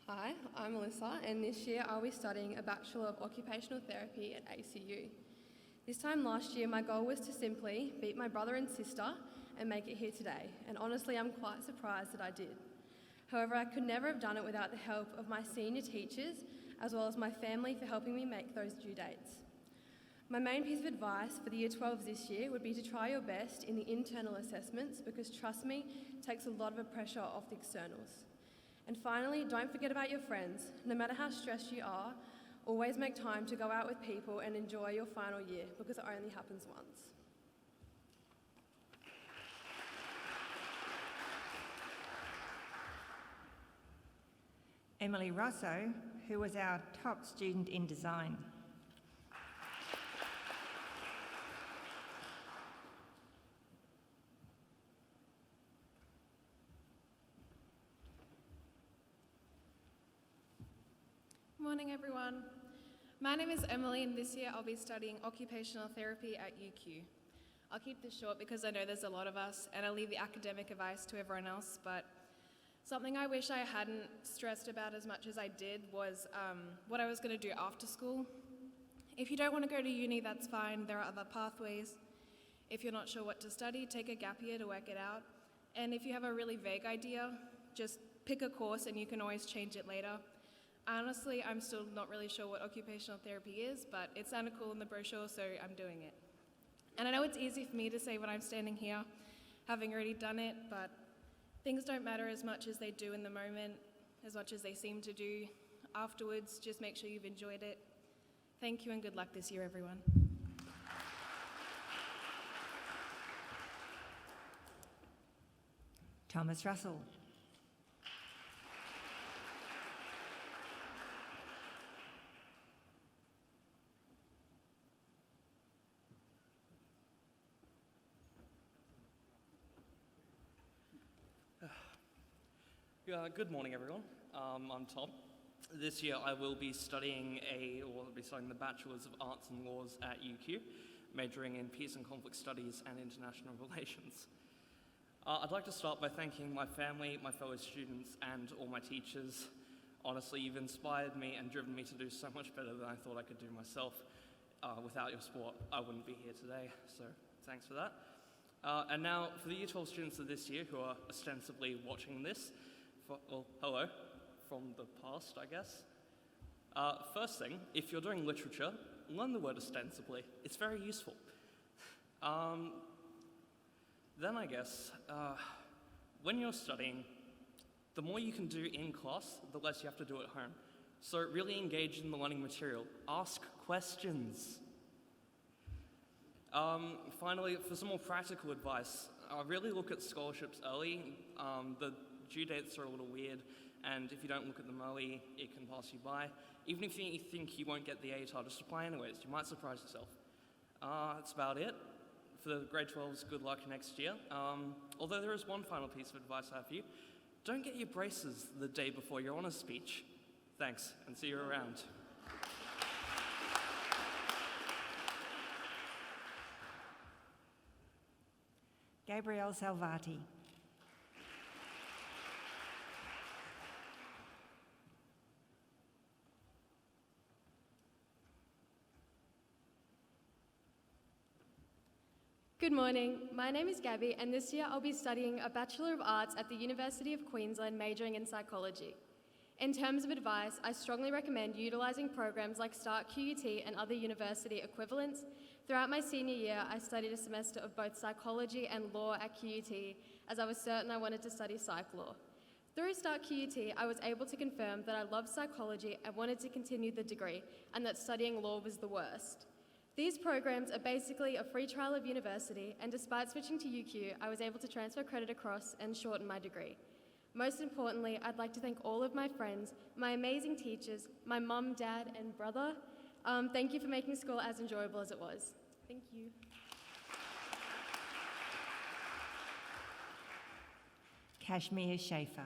Hi, I'm Alyssa, and this year I'll be studying a Bachelor of Occupational Therapy at ACU. This time last year, my goal was to simply beat my brother and sister and make it here today, and honestly, I'm quite surprised that I did. However, I could never have done it without the help of my senior teachers, as well as my family for helping me make those due dates. My main piece of advice for the Year 12s this year would be to try your best in the internal assessments, because trust me, it takes a lot of the pressure off the externals. And finally, don't forget about your friends. No matter how stressed you are, always make time to go out with people and enjoy your final year, because it only happens once. Emily Rosso, who was our top student in design. Morning everyone. My name is Emily and this year I'll be studying occupational therapy at UQ. I'll keep this short because I know there's a lot of us and I'll leave the academic advice to everyone else, but something I wish I hadn't stressed about as much as I did was what I was going to do after school. If you don't want to go to uni, that's fine, there are other pathways. If you're not sure what to study, take a gap year to work it out. And if you have a really vague idea, just pick a course and you can always change it later. Honestly, I'm still not really sure what occupational therapy is, but it sounded cool in the brochure, so I'm doing it. And I know it's easy for me to say when I'm standing here, having already done it, but things don't matter as much as they do in the moment, as much as they seem to do afterwards. Just make sure you've enjoyed it. Thank you and good luck this year, everyone. Thomas Russell. Good morning, everyone. I'm Tom. This year I will be studying the Bachelor's of Arts and Laws at UQ, majoring in Peace and Conflict Studies and International Relations. I'd like to start by thanking my family, my fellow students, and all my teachers. Honestly, you've inspired me and driven me to do so much better than I thought I could do myself. Without your support, I wouldn't be here today, so thanks for that. And now, for the Year 12 students of this year who are ostensibly watching this, hello, from the past, I guess. First thing, if you're doing literature, learn the word ostensibly. It's very useful. Then I guess, when you're studying, the more you can do in class, the less you have to do at home. So really engage in the learning material. Ask questions. Finally, for some more practical advice, really look at scholarships early. The due dates are a little weird, and if you don't look at them early, it can pass you by. Even if you think you won't get the ATAR, just apply anyways. You might surprise yourself. That's about it. For the grade 12s, good luck next year. Although there is one final piece of advice I have for you. Don't get your braces the day before your honours speech. Thanks, and see you around. Gabrielle Salvati. Good morning, my name is Gabby and this year I'll be studying a Bachelor of Arts at the University of Queensland majoring in psychology. In terms of advice, I strongly recommend utilising programs like Start QUT and other university equivalents. Throughout my senior year, I studied a semester of both psychology and law at QUT as I was certain I wanted to study psych law. Through Start QUT, I was able to confirm that I loved psychology and wanted to continue the degree and that studying law was the worst. These programs are basically a free trial of university, and despite switching to UQ, I was able to transfer credit across and shorten my degree. Most importantly, I'd like to thank all of my friends, my amazing teachers, my mum, dad, and brother. Thank you for making school as enjoyable as it was. Thank you. Kashmir Schaefer.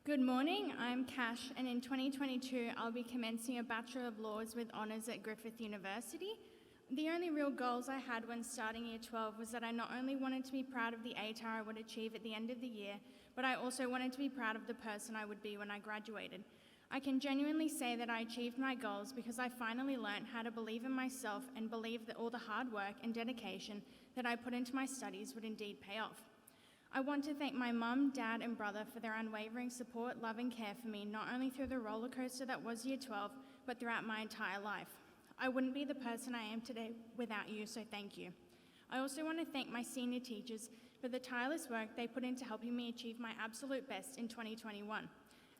Good morning, I'm Cash, and in 2022 I'll be commencing a Bachelor of Laws with honours at Griffith University. The only real goals I had when starting Year 12 was that I not only wanted to be proud of the ATAR I would achieve at the end of the year, but I also wanted to be proud of the person I would be when I graduated. I can genuinely say that I achieved my goals because I finally learned how to believe in myself and believe that all the hard work and dedication that I put into my studies would indeed pay off. I want to thank my mum, dad, and brother for their unwavering support, love, and care for me, not only through the roller coaster that was Year 12, but throughout my entire life. I wouldn't be the person I am today without you, so thank you. I also want to thank my senior teachers for the tireless work they put into helping me achieve my absolute best in 2021.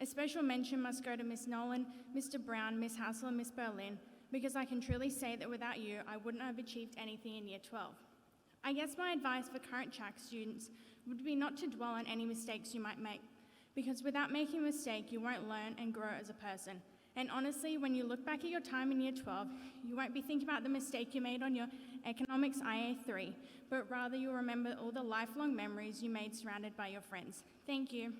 A special mention must go to Miss Nolan, Mr. Brown, Miss Hassel, and Miss Berlin, because I can truly say that without you, I wouldn't have achieved anything in Year 12. I guess my advice for current track students would be not to dwell on any mistakes you might make, because without making a mistake, you won't learn and grow as a person. And honestly, when you look back at your time in Year 12, you won't be thinking about the mistake you made on your economics IA3, but rather you'll remember all the lifelong memories you made surrounded by your friends. Thank you.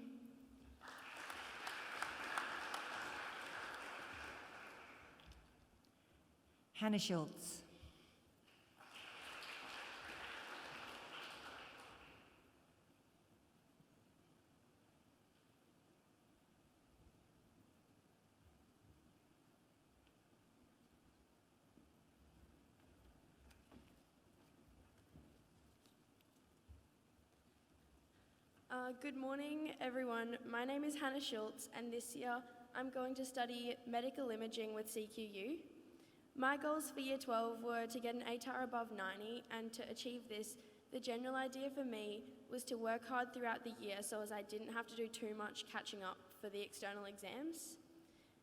Hannah Schultz. Good morning, everyone. My name is Hannah Schultz, and this year I'm going to study medical imaging with CQU. My goals for Year 12 were to get an ATAR above 90, and to achieve this, the general idea for me was to work hard throughout the year so as I didn't have to do too much catching up for the external exams.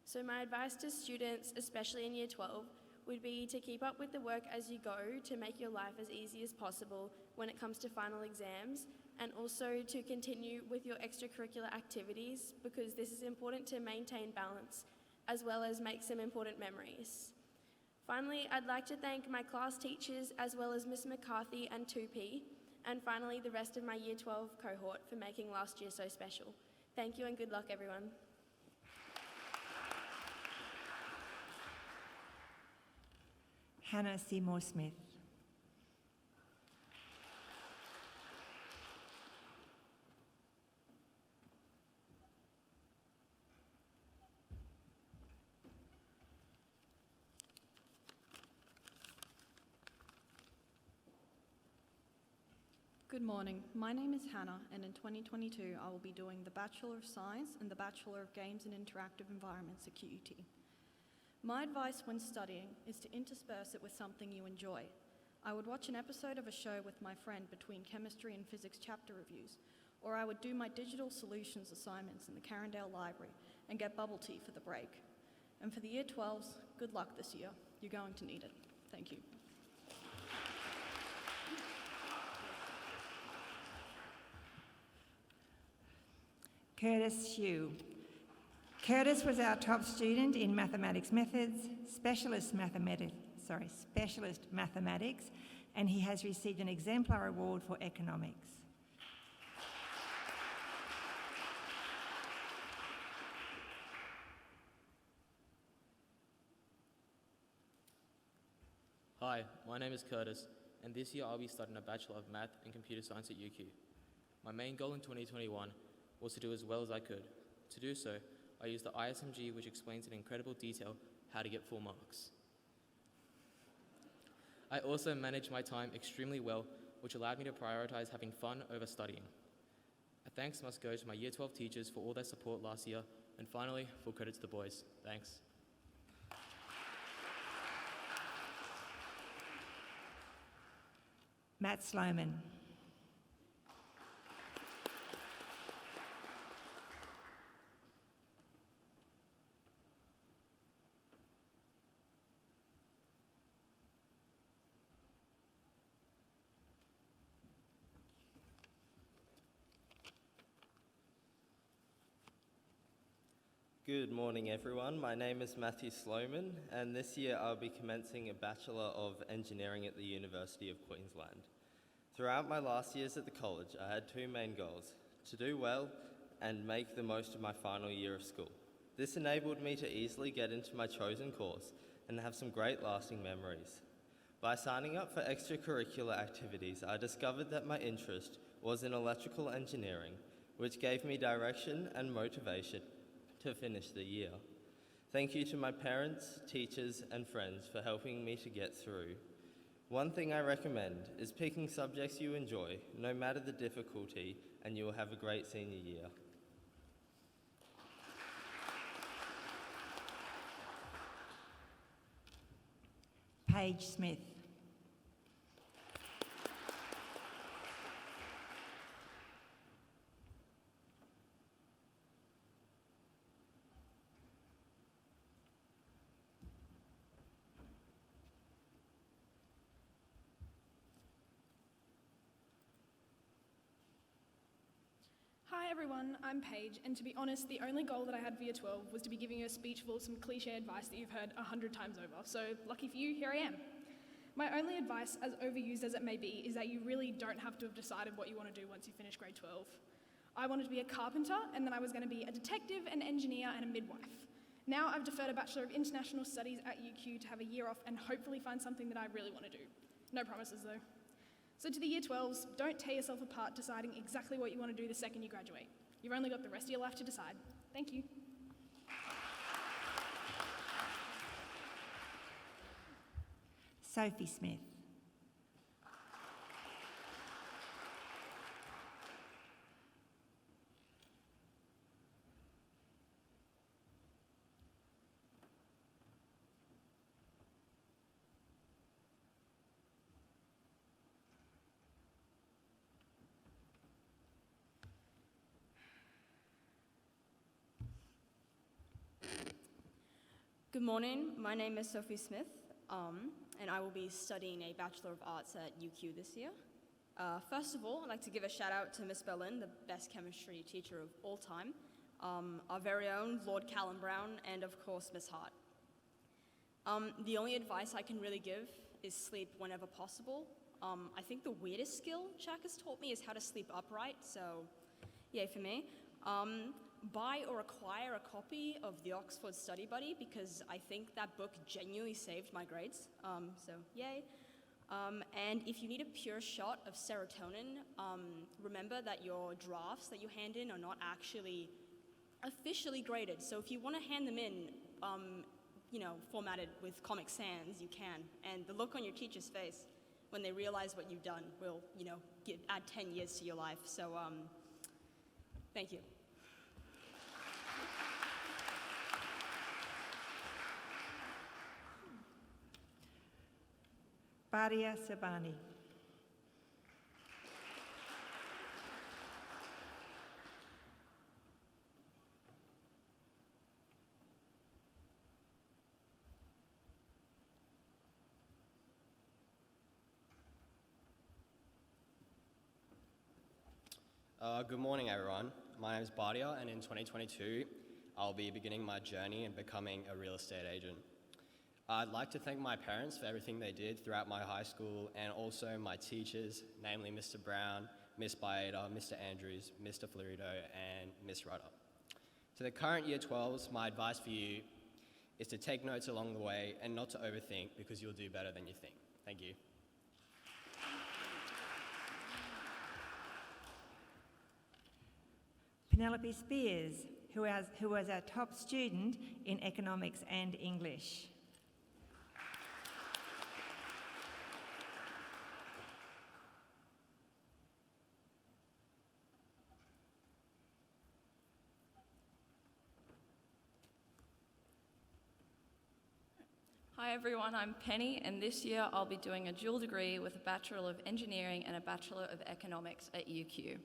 So my advice to students, especially in Year 12, would be to keep up with the work as you go to make your life as easy as possible when it comes to final exams, and also to continue with your extracurricular activities, because this is important to maintain balance as well as make some important memories. Finally, I'd like to thank my class teachers as well as Miss McCarthy and 2P, and finally the rest of my Year 12 cohort for making last year so special. Thank you and good luck, everyone. Hannah Seymour Smith. Good morning, my name is Hannah, and in 2022 I will be doing the Bachelor of Science and the Bachelor of Games and Interactive Environments at QUT. My advice when studying is to intersperse it with something you enjoy. I would watch an episode of a show with my friend between chemistry and physics chapter reviews, or I would do my digital solutions assignments in the Carindale Library and get bubble tea for the break. And for the Year 12s, good luck this year. You're going to need it. Thank you. Curtis Hugh. Curtis was our top student in mathematics methods, specialist mathematics, and he has received an exemplar award for economics. Hi, my name is Curtis, and this year I'll be studying a Bachelor of Math and Computer Science at UQ. My main goal in 2021 was to do as well as I could. To do so, I used the ISMG, which explains in incredible detail how to get full marks. I also managed my time extremely well, which allowed me to prioritize having fun over studying. A thanks must go to my Year 12 teachers for all their support last year, and finally, full credit to the boys. Thanks. Matt Sloman. Good morning, everyone. My name is Matthew Sloman, and this year I'll be commencing a Bachelor of Engineering at the University of Queensland. Throughout my last years at the college, I had two main goals: to do well and make the most of my final year of school. This enabled me to easily get into my chosen course and have some great lasting memories. By signing up for extracurricular activities, I discovered that my interest was in electrical engineering, which gave me direction and motivation to finish the year. Thank you to my parents, teachers, and friends for helping me to get through. One thing I recommend is picking subjects you enjoy, no matter the difficulty, and you will have a great senior year. Paige Smith. Hi everyone, I'm Paige, and to be honest, the only goal that I had for Year 12 was to be giving you a speech full of some cliche advice that you've heard 100 times over, so lucky for you, here I am. My only advice, as overused as it may be, is that you really don't have to have decided what you want to do once you finish grade 12. I wanted to be a carpenter, and then I was going to be a detective, an engineer, and a midwife. Now I've deferred a Bachelor of International Studies at UQ to have a year off and hopefully find something that I really want to do. No promises though. So to the Year 12s, don't tear yourself apart deciding exactly what you want to do the second you graduate. You've only got the rest of your life to decide. Thank you. Sophie Smith. Good morning, my name is Sophie Smith, and I will be studying a Bachelor of Arts at UQ this year. First of all, I'd like to give a shout out to Miss Bellin, the best chemistry teacher of all time, our very own Lord Callum Brown, and of course Miss Hart. The only advice I can really give is sleep whenever possible. I think the weirdest skill Jack has taught me is how to sleep upright, so yay for me. Buy or acquire a copy of the Oxford Study Buddy because I think that book genuinely saved my grades, so yay. And if you need a pure shot of serotonin, remember that your drafts that you hand in are not actually officially graded, so if you want to hand them in, formatted with Comic Sans, you can, and the look on your teacher's face when they realize what you've done will, add 10 years to your life, so thank you. Badia Sabani. Good morning, everyone. My name is Badia, and in 2022, I'll be beginning my journey in becoming a real estate agent. I'd like to thank my parents for everything they did throughout my high school, and also my teachers, namely Mr. Brown, Miss Baeda, Mr. Andrews, Mr. Florido, and Miss Rudder. To the current Year 12s, my advice for you is to take notes along the way and not to overthink, because you'll do better than you think. Thank you. Penelope Spears, who was our top student in economics and English. Hi everyone, I'm Penny, and this year I'll be doing a dual degree with a Bachelor of Engineering and a Bachelor of Economics at UQ.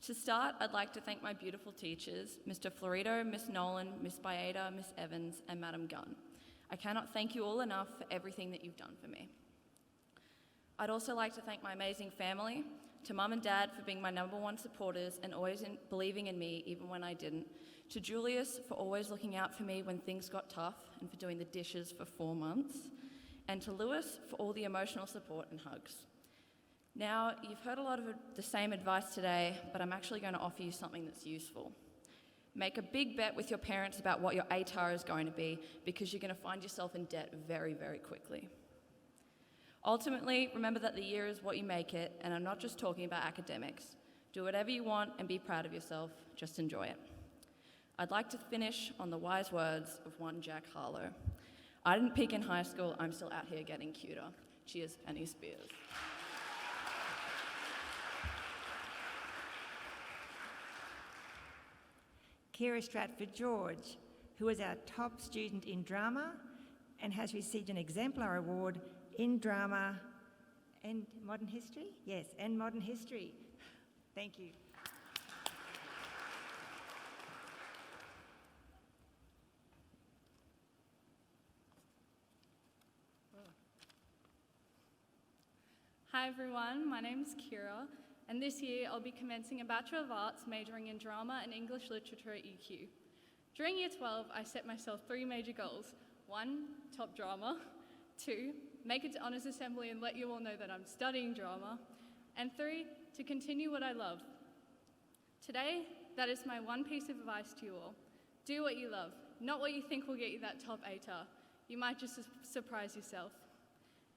To start, I'd like to thank my beautiful teachers, Mr. Florido, Miss Nolan, Miss Baeda, Miss Evans, and Madam Gunn. I cannot thank you all enough for everything that you've done for me. I'd also like to thank my amazing family, to Mum and Dad for being my #1 supporters and always believing in me even when I didn't, to Julius for always looking out for me when things got tough and for doing the dishes for 4 months, and to Lewis for all the emotional support and hugs. Now, you've heard a lot of the same advice today, but I'm actually going to offer you something that's useful. Make a big bet with your parents about what your ATAR is going to be, because you're going to find yourself in debt very, very quickly. Ultimately, remember that the year is what you make it, and I'm not just talking about academics. Do whatever you want and be proud of yourself, just enjoy it. I'd like to finish on the wise words of one Jack Harlow. I didn't peak in high school, I'm still out here getting cuter. Cheers, Penny Spears. Kira Stratford George, who is our top student in drama and has received an exemplar award in drama and modern history? Yes, and modern history. Thank you. Hi everyone, my name is Kira, and this year I'll be commencing a Bachelor of Arts majoring in Drama and English Literature at UQ. During Year 12, I set myself 3 major goals. 1, top drama. 2, make it to Honours Assembly and let you all know that I'm studying drama. And 3, to continue what I love. Today, that is my one piece of advice to you all. Do what you love, not what you think will get you that top ATAR. You might just surprise yourself.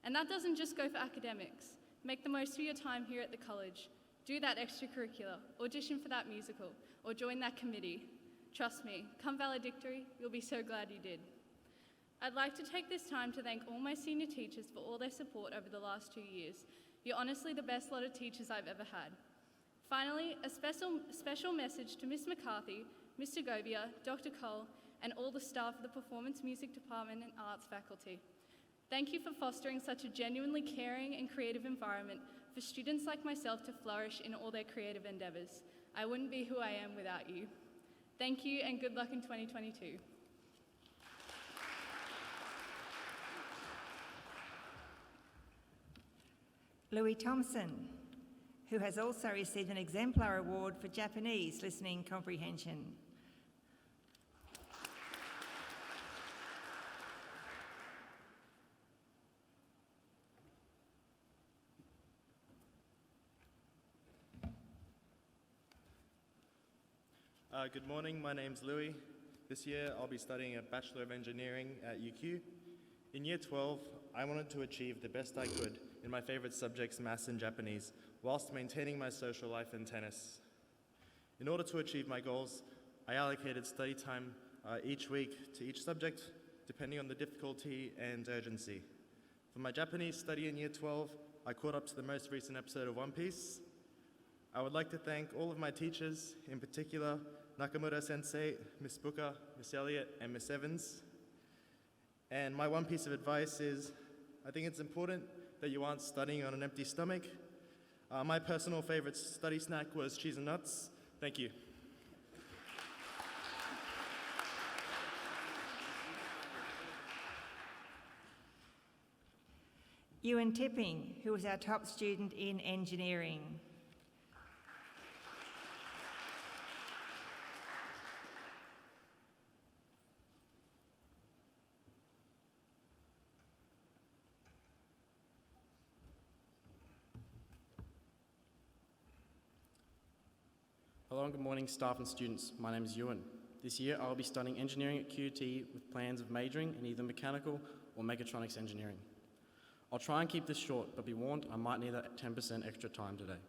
And that doesn't just go for academics. Make the most of your time here at the college. Do that extracurricular, audition for that musical, or join that committee. Trust me, come valedictory, you'll be so glad you did. I'd like to take this time to thank all my senior teachers for all their support over the last 2 years. You're honestly the best lot of teachers I've ever had. Finally, a special message to Miss McCarthy, Mr. Govia, Dr. Cole, and all the staff of the Performance Music Department and Arts faculty. Thank you for fostering such a genuinely caring and creative environment for students like myself to flourish in all their creative endeavours. I wouldn't be who I am without you. Thank you and good luck in 2022. Louis Thompson, who has also received an exemplar award for Japanese listening comprehension. Good morning, my name's Louis. This year I'll be studying a Bachelor of Engineering at UQ. In Year 12, I wanted to achieve the best I could in my favourite subjects, maths and Japanese, whilst maintaining my social life and tennis. In order to achieve my goals, I allocated study time each week to each subject, depending on the difficulty and urgency. For my Japanese study in Year 12, I caught up to the most recent episode of One Piece. I would like to thank all of my teachers, in particular Nakamura Sensei, Miss Booker, Miss Elliott, and Miss Evans. And my one piece of advice is, I think it's important that you aren't studying on an empty stomach. My personal favorite study snack was cheese and nuts. Thank you. Ewan Tipping, who was our top student in engineering. Hello and good morning, staff and students. My name is Ewan. This year I'll be studying engineering at QUT with plans of majoring in either mechanical or mechatronics engineering. I'll try and keep this short, but be warned I might need that 10% extra time today.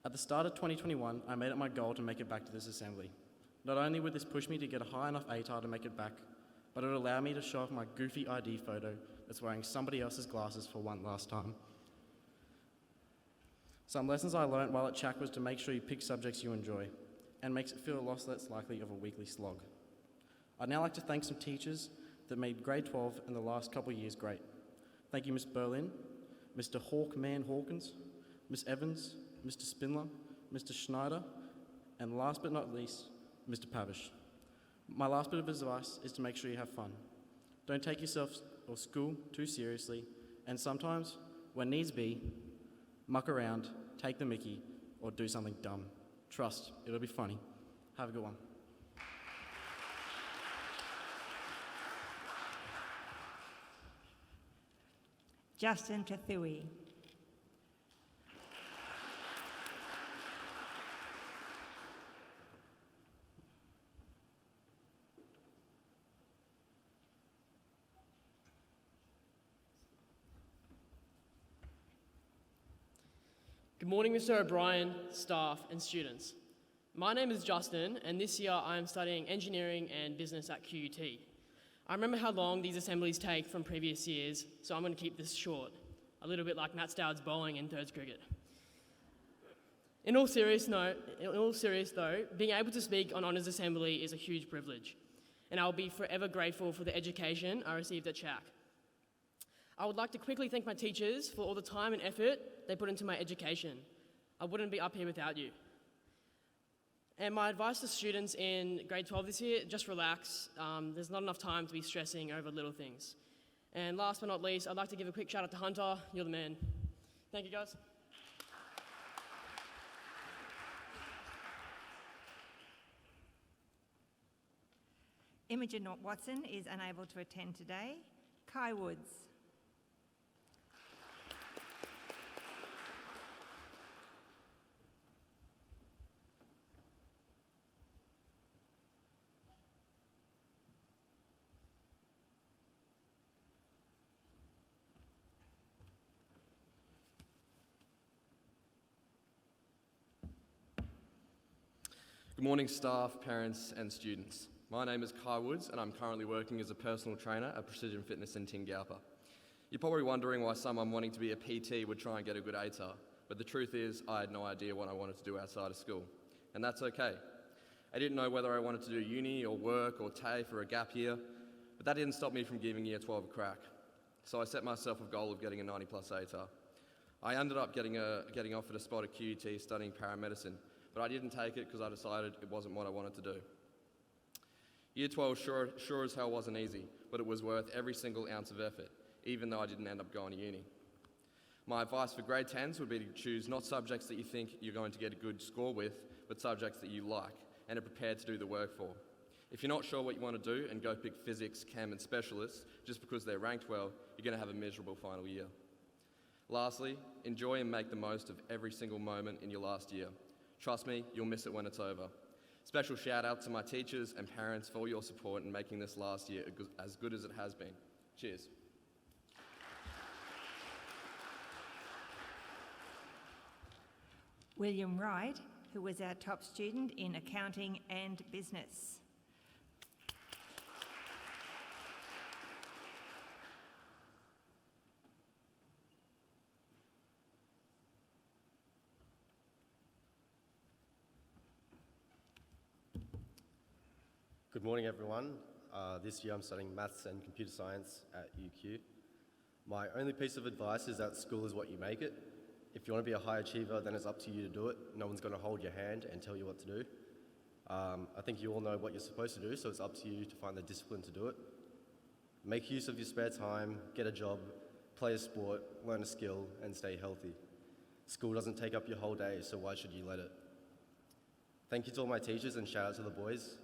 At the start of 2021, I made it my goal to make it back to this assembly. Not only would this push me to get a high enough ATAR to make it back, but it would allow me to show off my goofy ID photo that's wearing somebody else's glasses for one last time. Some lessons I learned while at CHAC was to make sure you pick subjects you enjoy, and makes it feel a lot less likely of a weekly slog. I'd now like to thank some teachers that made grade 12 and the last couple of years great. Thank you, Ms. Berlin, Mr. Hawkman Hawkins, Ms. Evans, Mr. Spindler, Mr. Schneider, and last but not least, Mr. Pavish. My last bit of advice is to make sure you have fun. Don't take yourself or school too seriously, and sometimes, when needs be, muck around, take the mickey, or do something dumb. Trust, it'll be funny. Have a good one. Justin Tathui. Good morning, Mr. O'Brien, staff, and students. My name is Justin, and this year I am studying engineering and business at QUT. I remember how long these assemblies take from previous years, so I'm going to keep this short, a little bit like Matt Stoud's bowling and thirds cricket. In all serious though, being able to speak on Honours Assembly is a huge privilege, and I'll be forever grateful for the education I received at CHAC. I would like to quickly thank my teachers for all the time and effort they put into my education. I wouldn't be up here without you. And my advice to students in grade 12 this year, just relax. There's not enough time to be stressing over little things. And last but not least, I'd like to give a quick shout out to Hunter. You're the man. Thank you, guys. Imogen Watson is unable to attend today. Kai Woods. Good morning, staff, parents, and students. My name is Kai Woods, and I'm currently working as a personal trainer at Precision Fitness in Tingoupa. You're probably wondering why someone wanting to be a PT would try and get a good ATAR, but the truth is I had no idea what I wanted to do outside of school, and that's okay. I didn't know whether I wanted to do uni or work or TAFE or a gap year, but that didn't stop me from giving year 12 a crack. So I set myself a goal of getting a 90 plus ATAR. I ended up getting offered a spot at QUT studying paramedicine, but I didn't take it because I decided it wasn't what I wanted to do. Year 12 sure as hell wasn't easy, but it was worth every single ounce of effort, even though I didn't end up going to uni. My advice for grade 10s would be to choose not subjects that you think you're going to get a good score with, but subjects that you like and are prepared to do the work for. If you're not sure what you want to do and go pick physics, chem and specialists just because they're ranked well, you're going to have a miserable final year. Lastly, enjoy and make the most of every single moment in your last year. Trust me, you'll miss it when it's over. Special shout out to my teachers and parents for all your support in making this last year as good as it has been. Cheers. William Wright, who was our top student in accounting and business. Good morning, everyone. This year I'm studying Maths and Computer Science at UQ. My only piece of advice is that school is what you make it. If you want to be a high achiever, then it's up to you to do it. No one's going to hold your hand and tell you what to do. I think you all know what you're supposed to do, so it's up to you to find the discipline to do it. Make use of your spare time, get a job, play a sport, learn a skill, and stay healthy. School doesn't take up your whole day, so why should you let it? Thank you to all my teachers, and shout out to the boys.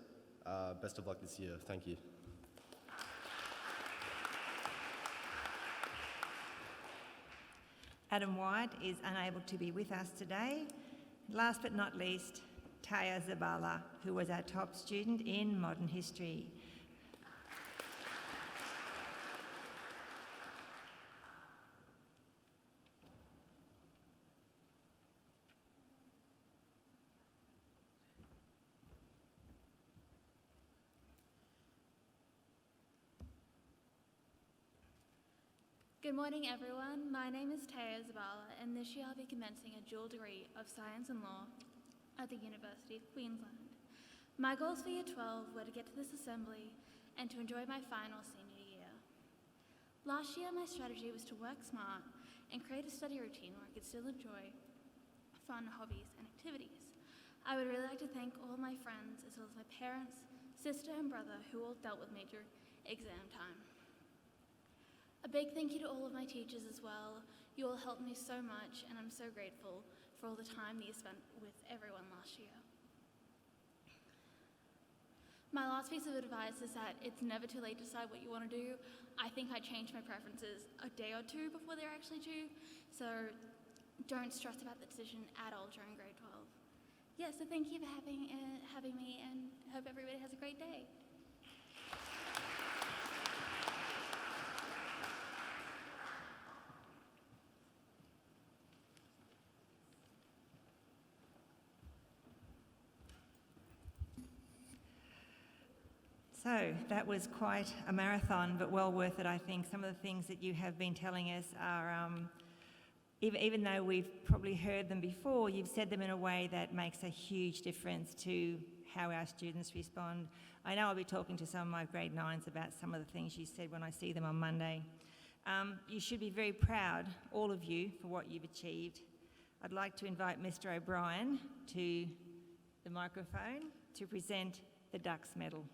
Best of luck this year. Thank you. Adam White is unable to be with us today. Last but not least, Taya Zabala, who was our top student in modern history. Good morning, everyone. My name is Taya Zabala, and this year I'll be commencing a dual degree of Science and Law at the University of Queensland. My goals for Year 12 were to get to this assembly and to enjoy my final senior year. Last year, my strategy was to work smart and create a study routine where I could still enjoy fun hobbies and activities. I would really like to thank all my friends, as well as my parents, sister, and brother, who all dealt with me during exam time. A big thank you to all of my teachers as well. You all helped me so much, and I'm so grateful for all the time that you spent with everyone last year. My last piece of advice is that it's never too late to decide what you want to do. I think I changed my preferences a day or two before they're actually due, so don't stress about the decision at all during grade 12. Yeah, so thank you for having me, and hope everybody has a great day. So that was quite a marathon, but well worth it, I think. Some of the things that you have been telling us are, even though we've probably heard them before, you've said them in a way that makes a huge difference to how our students respond. I know I'll be talking to some of my grade 9s about some of the things you said when I see them on Monday. You should be very proud, all of you, for what you've achieved. I'd like to invite Mr. O'Brien to the microphone to present the Dux Medal.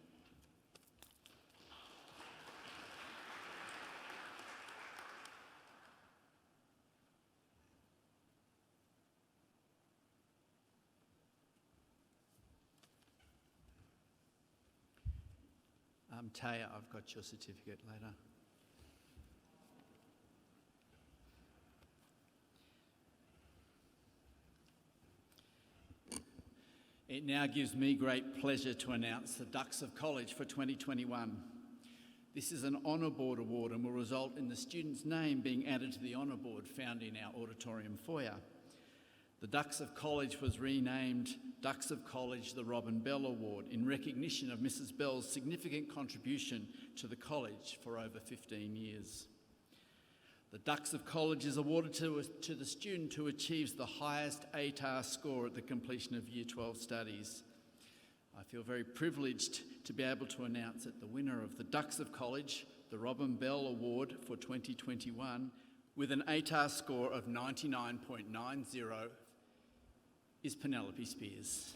Taya, I've got your certificate later. It now gives me great pleasure to announce the Dux of College for 2021. This is an Honour Board award and will result in the student's name being added to the Honour Board found in our auditorium foyer. The Dux of College was renamed Dux of College the Robin Bell Award in recognition of Mrs. Bell's significant contribution to the college for over 15 years. The Dux of College is awarded to the student who achieves the highest ATAR score at the completion of Year 12 studies. I feel very privileged to be able to announce that the winner of the Dux of College, the Robin Bell Award for 2021, with an ATAR score of 99.90, is Penelope Spears.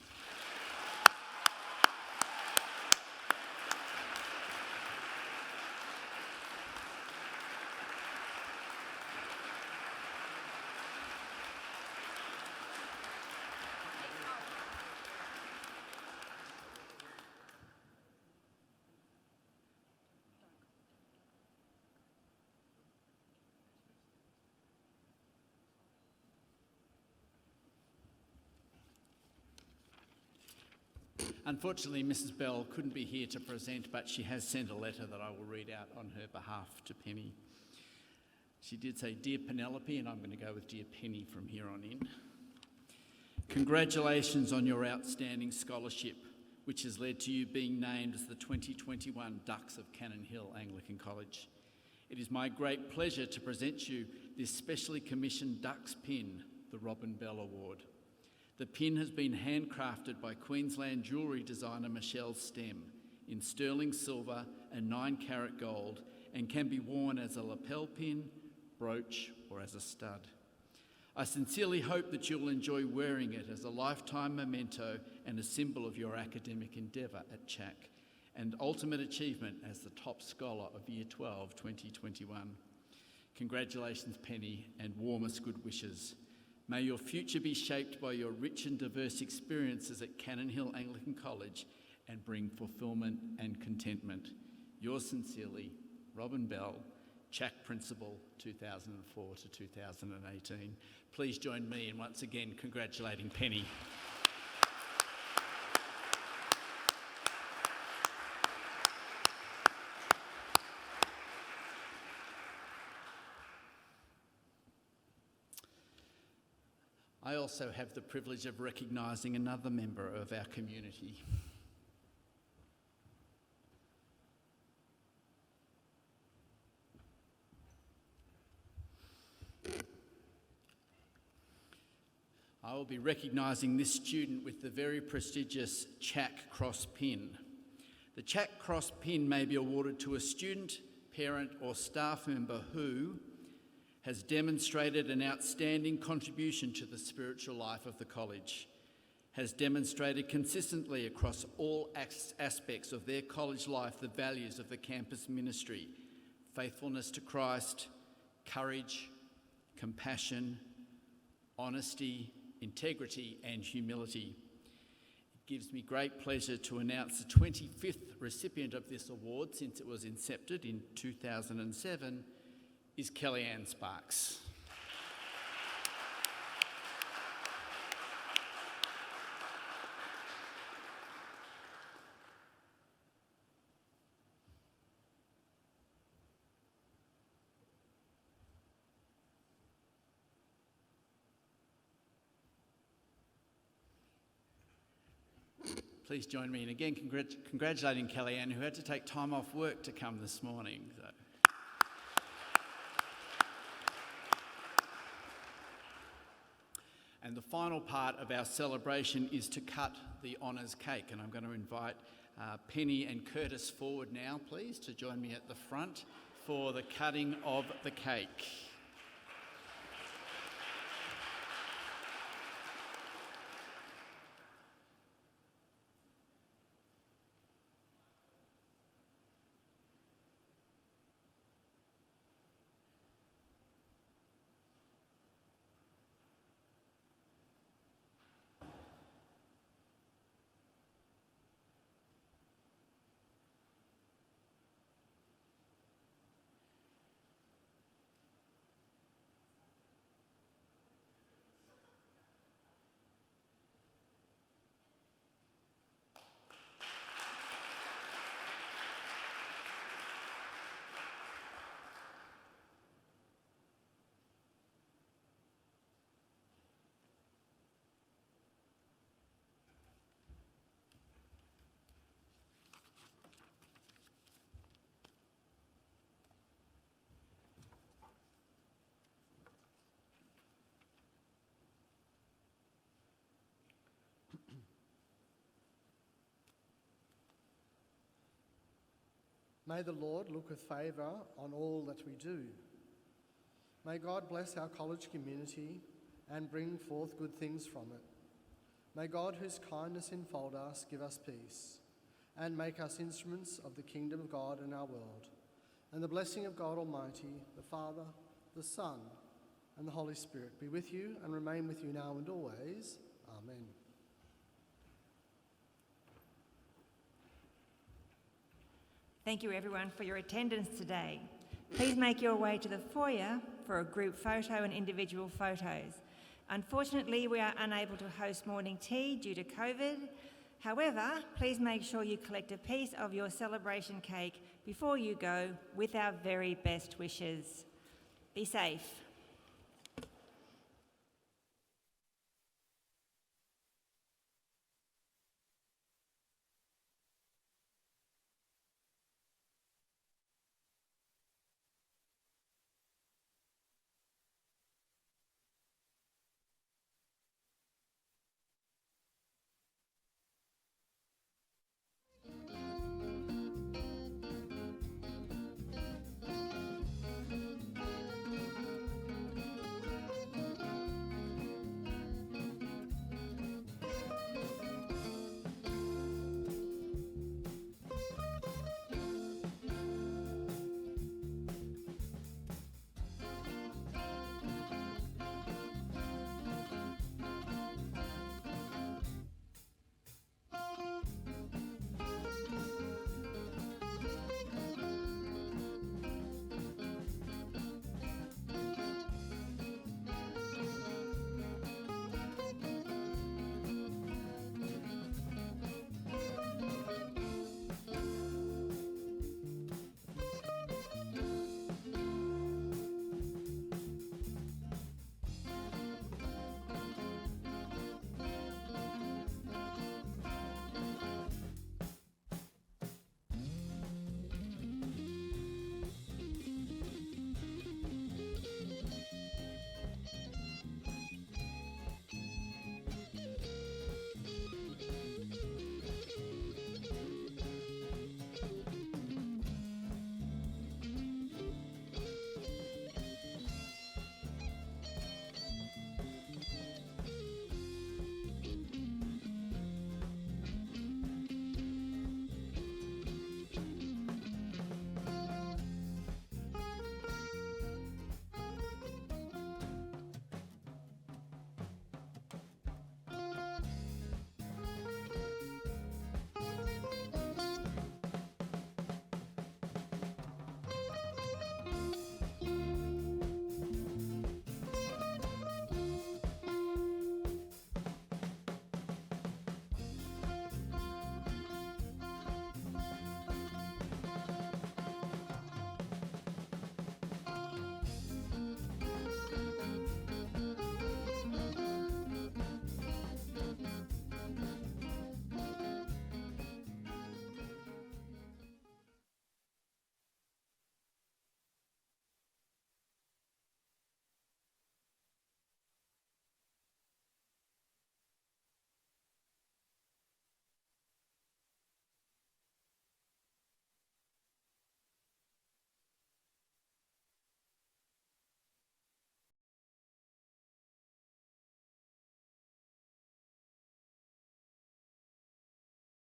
Unfortunately, Mrs. Bell couldn't be here to present, but she has sent a letter that I will read out on her behalf to Penny. She did say, "Dear Penelope," and I'm going to go with "Dear Penny" from here on in. Congratulations on your outstanding scholarship, which has led to you being named as the 2021 Dux of Cannon Hill Anglican College. It is my great pleasure to present you this specially commissioned Dux pin, the Robin Bell Award. The pin has been handcrafted by Queensland jewellery designer Michelle Stem in sterling silver and 9-carat gold and can be worn as a lapel pin, brooch, or as a stud. I sincerely hope that you'll enjoy wearing it as a lifetime memento and a symbol of your academic endeavour at CHAC and ultimate achievement as the top scholar of Year 12 2021. Congratulations, Penny, and warmest good wishes. May your future be shaped by your rich and diverse experiences at Cannon Hill Anglican College and bring fulfilment and contentment. Yours sincerely, Robin Bell, CHAC Principal 2004 to 2018. Please join me in once again congratulating Penny. I also have the privilege of recognising another member of our community. I will be recognising this student with the very prestigious CHAC Cross Pin. The CHAC Cross Pin may be awarded to a student, parent or staff member who has demonstrated an outstanding contribution to the spiritual life of the college, has demonstrated consistently across all aspects of their college life the values of the campus ministry: faithfulness to Christ, courage, compassion, honesty, integrity and humility. It gives me great pleasure to announce the 25th recipient of this award since it was incepted in 2007 is Kellyanne Sparks. Please join me in again congratulating Kellyanne, who had to take time off work to come this morning. And the final part of our celebration is to cut the honours cake, and I'm going to invite Penny and Curtis forward now, please, to join me at the front for the cutting of the cake. May the Lord look with favour on all that we do. May God bless our college community and bring forth good things from it. May God, whose kindness enfold us, give us peace and make us instruments of the kingdom of God in our world. And the blessing of God Almighty, the Father, the Son, and the Holy Spirit be with you and remain with you now and always. Amen. Thank you everyone for your attendance today. Please make your way to the foyer for a group photo and individual photos. Unfortunately, we are unable to host morning tea due to COVID. However, please make sure you collect a piece of your celebration cake before you go with our very best wishes. Be safe.